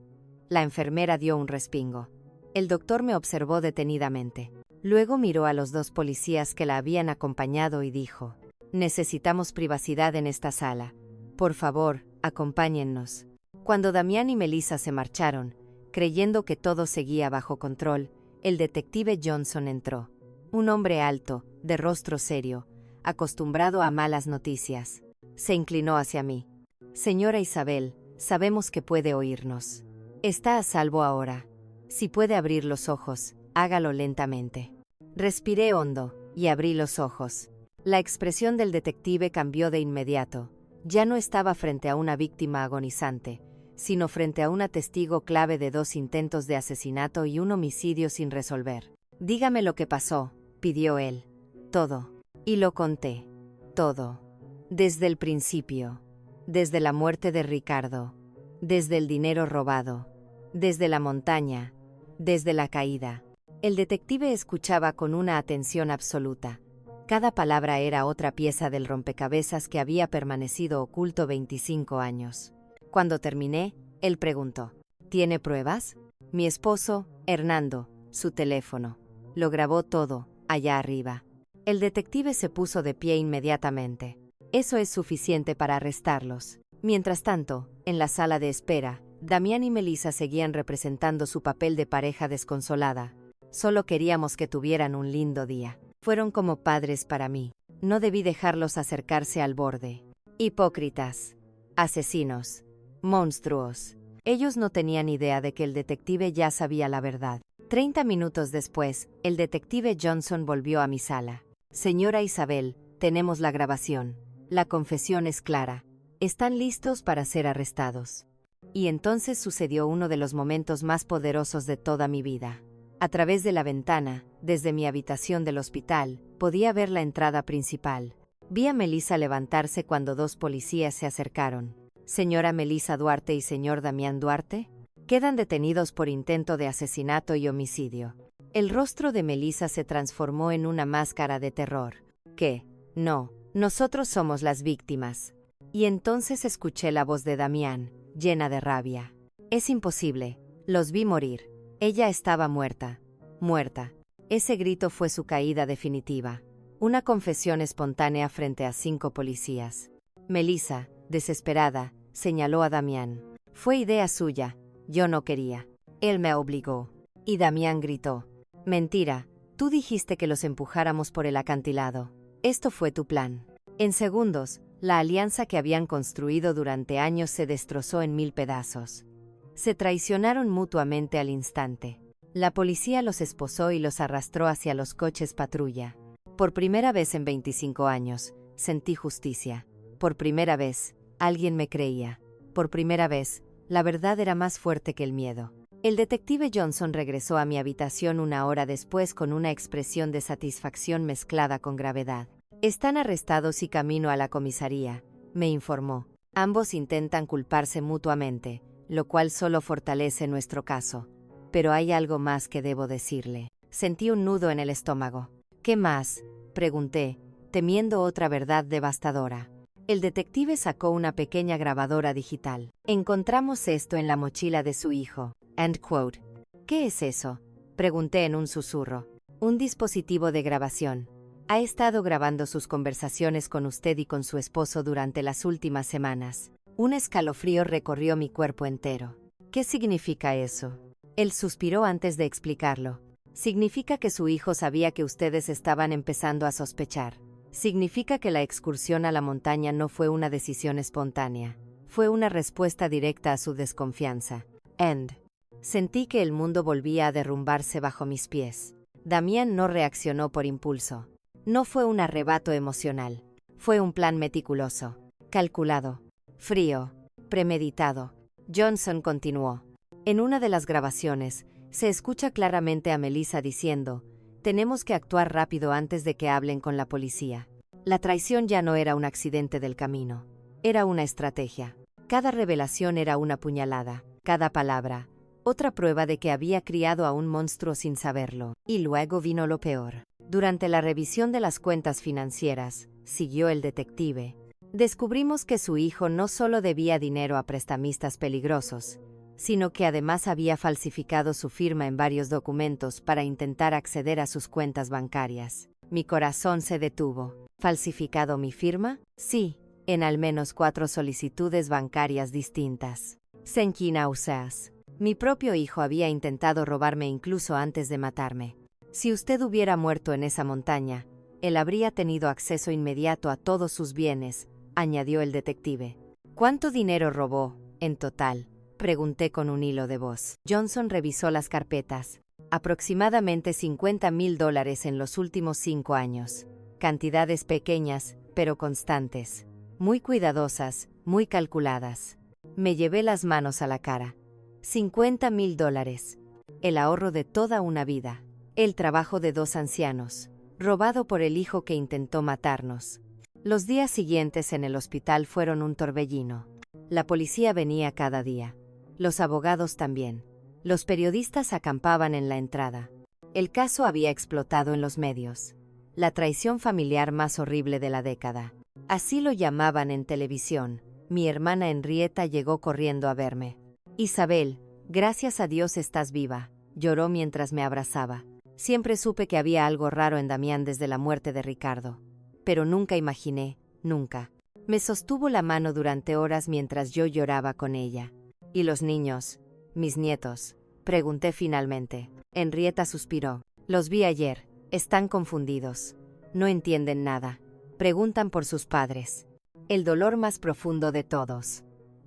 La enfermera dio un respingo. El doctor me observó detenidamente. Luego miró a los 2 policías que la habían acompañado y dijo: necesitamos privacidad en esta sala. Por favor, acompáñennos. Cuando Damián y Melissa se marcharon, creyendo que todo seguía bajo control, el detective Johnson entró. Un hombre alto, de rostro serio, acostumbrado a malas noticias. Se inclinó hacia mí. Señora Isabel, sabemos que puede oírnos. Está a salvo ahora. Si puede abrir los ojos, hágalo lentamente. Respiré hondo, y abrí los ojos. La expresión del detective cambió de inmediato. Ya no estaba frente a una víctima agonizante, sino frente a una testigo clave de 2 intentos de asesinato y un homicidio sin resolver. Dígame lo que pasó, pidió él. Todo. Y lo conté. Todo. Desde el principio. Desde la muerte de Ricardo. Desde el dinero robado. Desde la montaña. Desde la caída. El detective escuchaba con una atención absoluta. Cada palabra era otra pieza del rompecabezas que había permanecido oculto 25 años. Cuando terminé, él preguntó: ¿tiene pruebas? Mi esposo, Hernando, su teléfono. Lo grabó todo, allá arriba. El detective se puso de pie inmediatamente. Eso es suficiente para arrestarlos. Mientras tanto, en la sala de espera, Damián y Melissa seguían representando su papel de pareja desconsolada. Solo queríamos que tuvieran un lindo día. Fueron como padres para mí. No debí dejarlos acercarse al borde. Hipócritas. Asesinos. Monstruos. Ellos no tenían idea de que el detective ya sabía la verdad. 30 minutos después, el detective Johnson volvió a mi sala. Señora Isabel, tenemos la grabación. La confesión es clara. Están listos para ser arrestados. Y entonces sucedió uno de los momentos más poderosos de toda mi vida. A través de la ventana, desde mi habitación del hospital, podía ver la entrada principal. Vi a Melissa levantarse cuando dos policías se acercaron. Señora Melissa Duarte y señor Damián Duarte quedan detenidos por intento de asesinato y homicidio. El rostro de Melissa se transformó en una máscara de terror. ¿Qué? No, nosotros somos las víctimas. Y entonces escuché la voz de Damián, llena de rabia. Es imposible. Los vi morir. Ella estaba muerta. Muerta. Ese grito fue su caída definitiva. Una confesión espontánea frente a 5 policías. Melissa, desesperada, señaló a Damián. Fue idea suya. Yo no quería. Él me obligó. Y Damián gritó. Mentira. Tú dijiste que los empujáramos por el acantilado. Esto fue tu plan. En segundos, la alianza que habían construido durante años se destrozó en 1000 pedazos. Se traicionaron mutuamente al instante. La policía los esposó y los arrastró hacia los coches patrulla. Por primera vez en 25 años, sentí justicia. Por primera vez, alguien me creía. Por primera vez, la verdad era más fuerte que el miedo. El detective Johnson regresó a mi habitación una hora después con una expresión de satisfacción mezclada con gravedad. Están arrestados y camino a la comisaría, me informó. Ambos intentan culparse mutuamente, lo cual solo fortalece nuestro caso. Pero hay algo más que debo decirle. Sentí un nudo en el estómago. ¿Qué más?, pregunté, temiendo otra verdad devastadora. El detective sacó una pequeña grabadora digital. Encontramos esto en la mochila de su hijo. End quote. ¿Qué es eso?, pregunté en un susurro. Un dispositivo de grabación. Ha estado grabando sus conversaciones con usted y con su esposo durante las últimas semanas. Un escalofrío recorrió mi cuerpo entero. ¿Qué significa eso? Él suspiró antes de explicarlo. Significa que su hijo sabía que ustedes estaban empezando a sospechar. Significa que la excursión a la montaña no fue una decisión espontánea. Fue una respuesta directa a su desconfianza. End. Sentí que el mundo volvía a derrumbarse bajo mis pies. Damián no reaccionó por impulso. No fue un arrebato emocional. Fue un plan meticuloso, calculado, frío, premeditado. Johnson continuó. En una de las grabaciones, se escucha claramente a Melissa diciendo, tenemos que actuar rápido antes de que hablen con la policía. La traición ya no era un accidente del camino. Era una estrategia. Cada revelación era una puñalada, cada palabra, otra prueba de que había criado a un monstruo sin saberlo. Y luego vino lo peor. Durante la revisión de las cuentas financieras, siguió el detective, descubrimos que su hijo no solo debía dinero a prestamistas peligrosos, sino que además había falsificado su firma en varios documentos para intentar acceder a sus cuentas bancarias. Mi corazón se detuvo. ¿Falsificado mi firma? Sí, en al menos 4 solicitudes bancarias distintas. Sentí náuseas. Mi propio hijo había intentado robarme incluso antes de matarme. Si usted hubiera muerto en esa montaña, él habría tenido acceso inmediato a todos sus bienes, añadió el detective. ¿Cuánto dinero robó, en total?, pregunté con un hilo de voz. Johnson revisó las carpetas. Aproximadamente $50,000 en los últimos 5 años. Cantidades pequeñas, pero constantes. Muy cuidadosas, muy calculadas. Me llevé las manos a la cara. $50,000. El ahorro de toda una vida. El trabajo de 2 ancianos. Robado por el hijo que intentó matarnos. Los días siguientes en el hospital fueron un torbellino. La policía venía cada día. Los abogados también. Los periodistas acampaban en la entrada. El caso había explotado en los medios. La traición familiar más horrible de la década. Así lo llamaban en televisión. Mi hermana Henrietta llegó corriendo a verme. Isabel, gracias a Dios estás viva, lloró mientras me abrazaba. Siempre supe que había algo raro en Damián desde la muerte de Ricardo. Pero nunca imaginé, nunca. Me sostuvo la mano durante horas mientras yo lloraba con ella. ¿Y los niños? ¿Mis nietos?, pregunté finalmente. Henrietta suspiró. Los vi ayer. Están confundidos. No entienden nada. Preguntan por sus padres. El dolor más profundo de todos.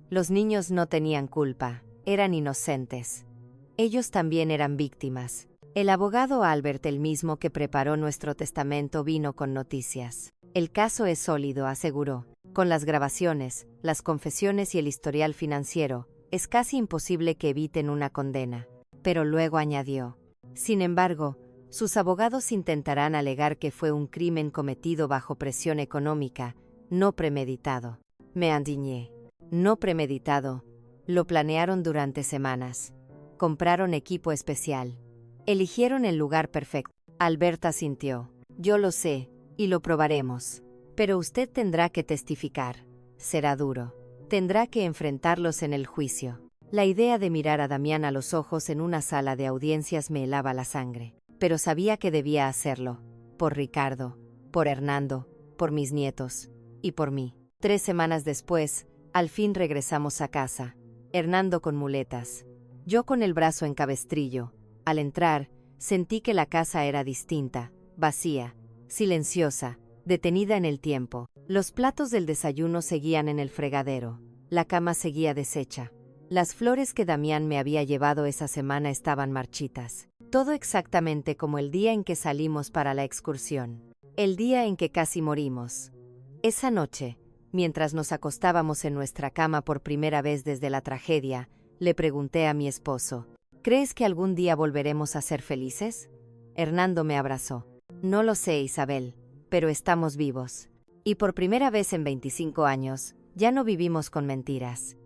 Los niños no tenían culpa. eran inocentes. Ellos también eran víctimas. El abogado Albert, el mismo que preparó nuestro testamento, vino con noticias. El caso es sólido, aseguró. Con las grabaciones, las confesiones y el historial financiero, es casi imposible que eviten una condena. Pero luego añadió: sin embargo, sus abogados intentarán alegar que fue un crimen cometido bajo presión económica, no premeditado. Me indigné. No premeditado. Lo planearon durante semanas. Compraron equipo especial. Eligieron el lugar perfecto. Alberta sintió. Yo lo sé, y lo probaremos. Pero usted tendrá que testificar. Será duro. Tendrá que enfrentarlos en el juicio. La idea de mirar a Damián a los ojos en una sala de audiencias me helaba la sangre. Pero sabía que debía hacerlo. Por Ricardo, por Hernando, por mis nietos, y por mí. 3 semanas después, al fin regresamos a casa. Hernando con muletas. Yo con el brazo en cabestrillo. Al entrar, sentí que la casa era distinta, vacía, silenciosa, detenida en el tiempo. Los platos del desayuno seguían en el fregadero. La cama seguía deshecha. Las flores que Damián me había llevado esa semana estaban marchitas. Todo exactamente como el día en que salimos para la excursión. El día en que casi morimos. Esa noche, mientras nos acostábamos en nuestra cama por primera vez desde la tragedia, le pregunté a mi esposo: ¿crees que algún día volveremos a ser felices? Hernando me abrazó. No lo sé, Isabel, pero estamos vivos. Y por primera vez en 25 años, ya no vivimos con mentiras.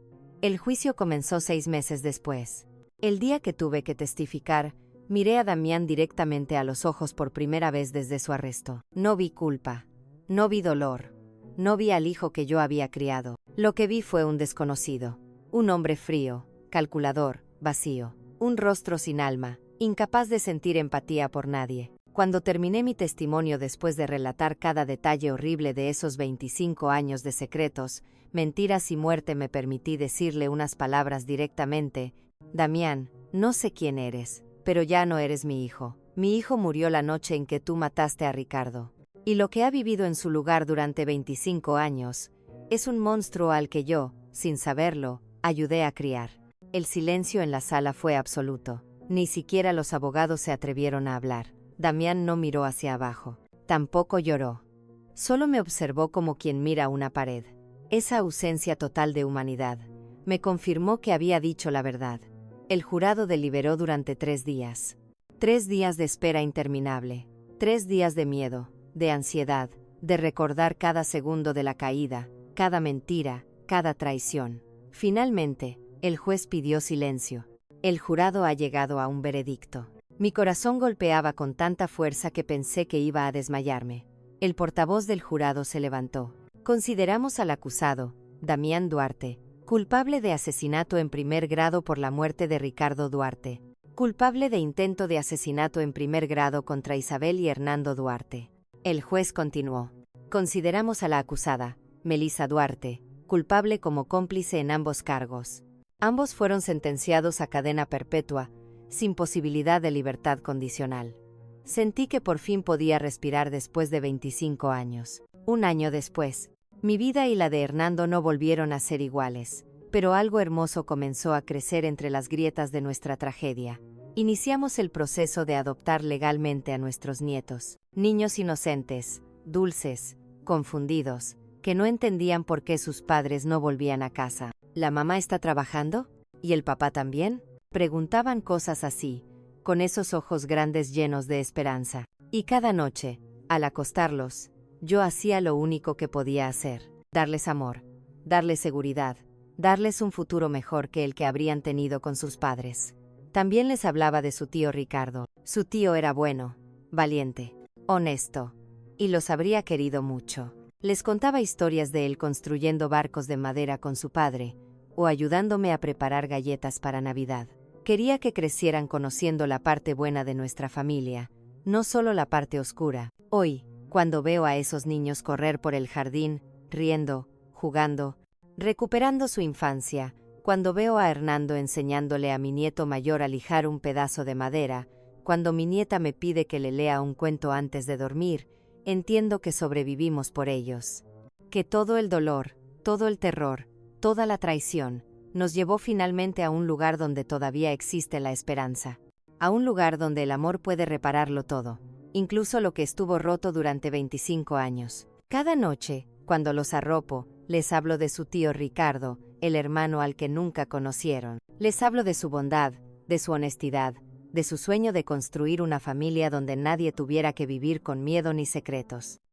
El juicio comenzó 6 meses después. El día que tuve que testificar, miré a Damián directamente a los ojos por primera vez desde su arresto. No vi culpa. No vi dolor. No vi al hijo que yo había criado. Lo que vi fue un desconocido. Un hombre frío, calculador, vacío. Un rostro sin alma, incapaz de sentir empatía por nadie. Cuando terminé mi testimonio después de relatar cada detalle horrible de esos 25 años de secretos, mentiras y muerte, me permití decirle unas palabras directamente: Damián, no sé quién eres, pero ya no eres mi hijo. Mi hijo murió la noche en que tú mataste a Ricardo. Y lo que ha vivido en su lugar durante 25 años, es un monstruo al que yo, sin saberlo, ayudé a criar. El silencio en la sala fue absoluto. Ni siquiera los abogados se atrevieron a hablar. Damián no miró hacia abajo. Tampoco lloró. Solo me observó como quien mira una pared. Esa ausencia total de humanidad me confirmó que había dicho la verdad. El jurado deliberó durante 3 días. 3 días de espera interminable. 3 días de miedo, de ansiedad, de recordar cada segundo de la caída, cada mentira, cada traición. Finalmente, el juez pidió silencio. El jurado ha llegado a un veredicto. Mi corazón golpeaba con tanta fuerza que pensé que iba a desmayarme. El portavoz del jurado se levantó. Consideramos al acusado, Damián Duarte, culpable de asesinato en primer grado por la muerte de Ricardo Duarte, culpable de intento de asesinato en primer grado contra Isabel y Hernando Duarte. El juez continuó. Consideramos a la acusada, Melissa Duarte, culpable como cómplice en ambos cargos. Ambos fueron sentenciados a cadena perpetua, sin posibilidad de libertad condicional. Sentí que por fin podía respirar después de 25 años. Un año después, mi vida y la de Hernando no volvieron a ser iguales, pero algo hermoso comenzó a crecer entre las grietas de nuestra tragedia. Iniciamos el proceso de adoptar legalmente a nuestros nietos, niños inocentes, dulces, confundidos, que no entendían por qué sus padres no volvían a casa. ¿La mamá está trabajando? ¿Y el papá también? Preguntaban cosas así, con esos ojos grandes llenos de esperanza. Y cada noche, al acostarlos, yo hacía lo único que podía hacer: darles amor, darles seguridad, darles un futuro mejor que el que habrían tenido con sus padres. También les hablaba de su tío Ricardo. Su tío era bueno, valiente, honesto, y los habría querido mucho. Les contaba historias de él construyendo barcos de madera con su padre, o ayudándome a preparar galletas para Navidad. Quería que crecieran conociendo la parte buena de nuestra familia, no solo la parte oscura. Hoy, cuando veo a esos niños correr por el jardín, riendo, jugando, recuperando su infancia, cuando veo a Hernando enseñándole a mi nieto mayor a lijar un pedazo de madera, cuando mi nieta me pide que le lea un cuento antes de dormir, entiendo que sobrevivimos por ellos. Que todo el dolor, todo el terror, toda la traición, nos llevó finalmente a un lugar donde todavía existe la esperanza. A un lugar donde el amor puede repararlo todo, incluso lo que estuvo roto durante 25 años. Cada noche, cuando los arropo, les hablo de su tío Ricardo, el hermano al que nunca conocieron. Les hablo de su bondad, de su honestidad, de su sueño de construir una familia donde nadie tuviera que vivir con miedo ni secretos.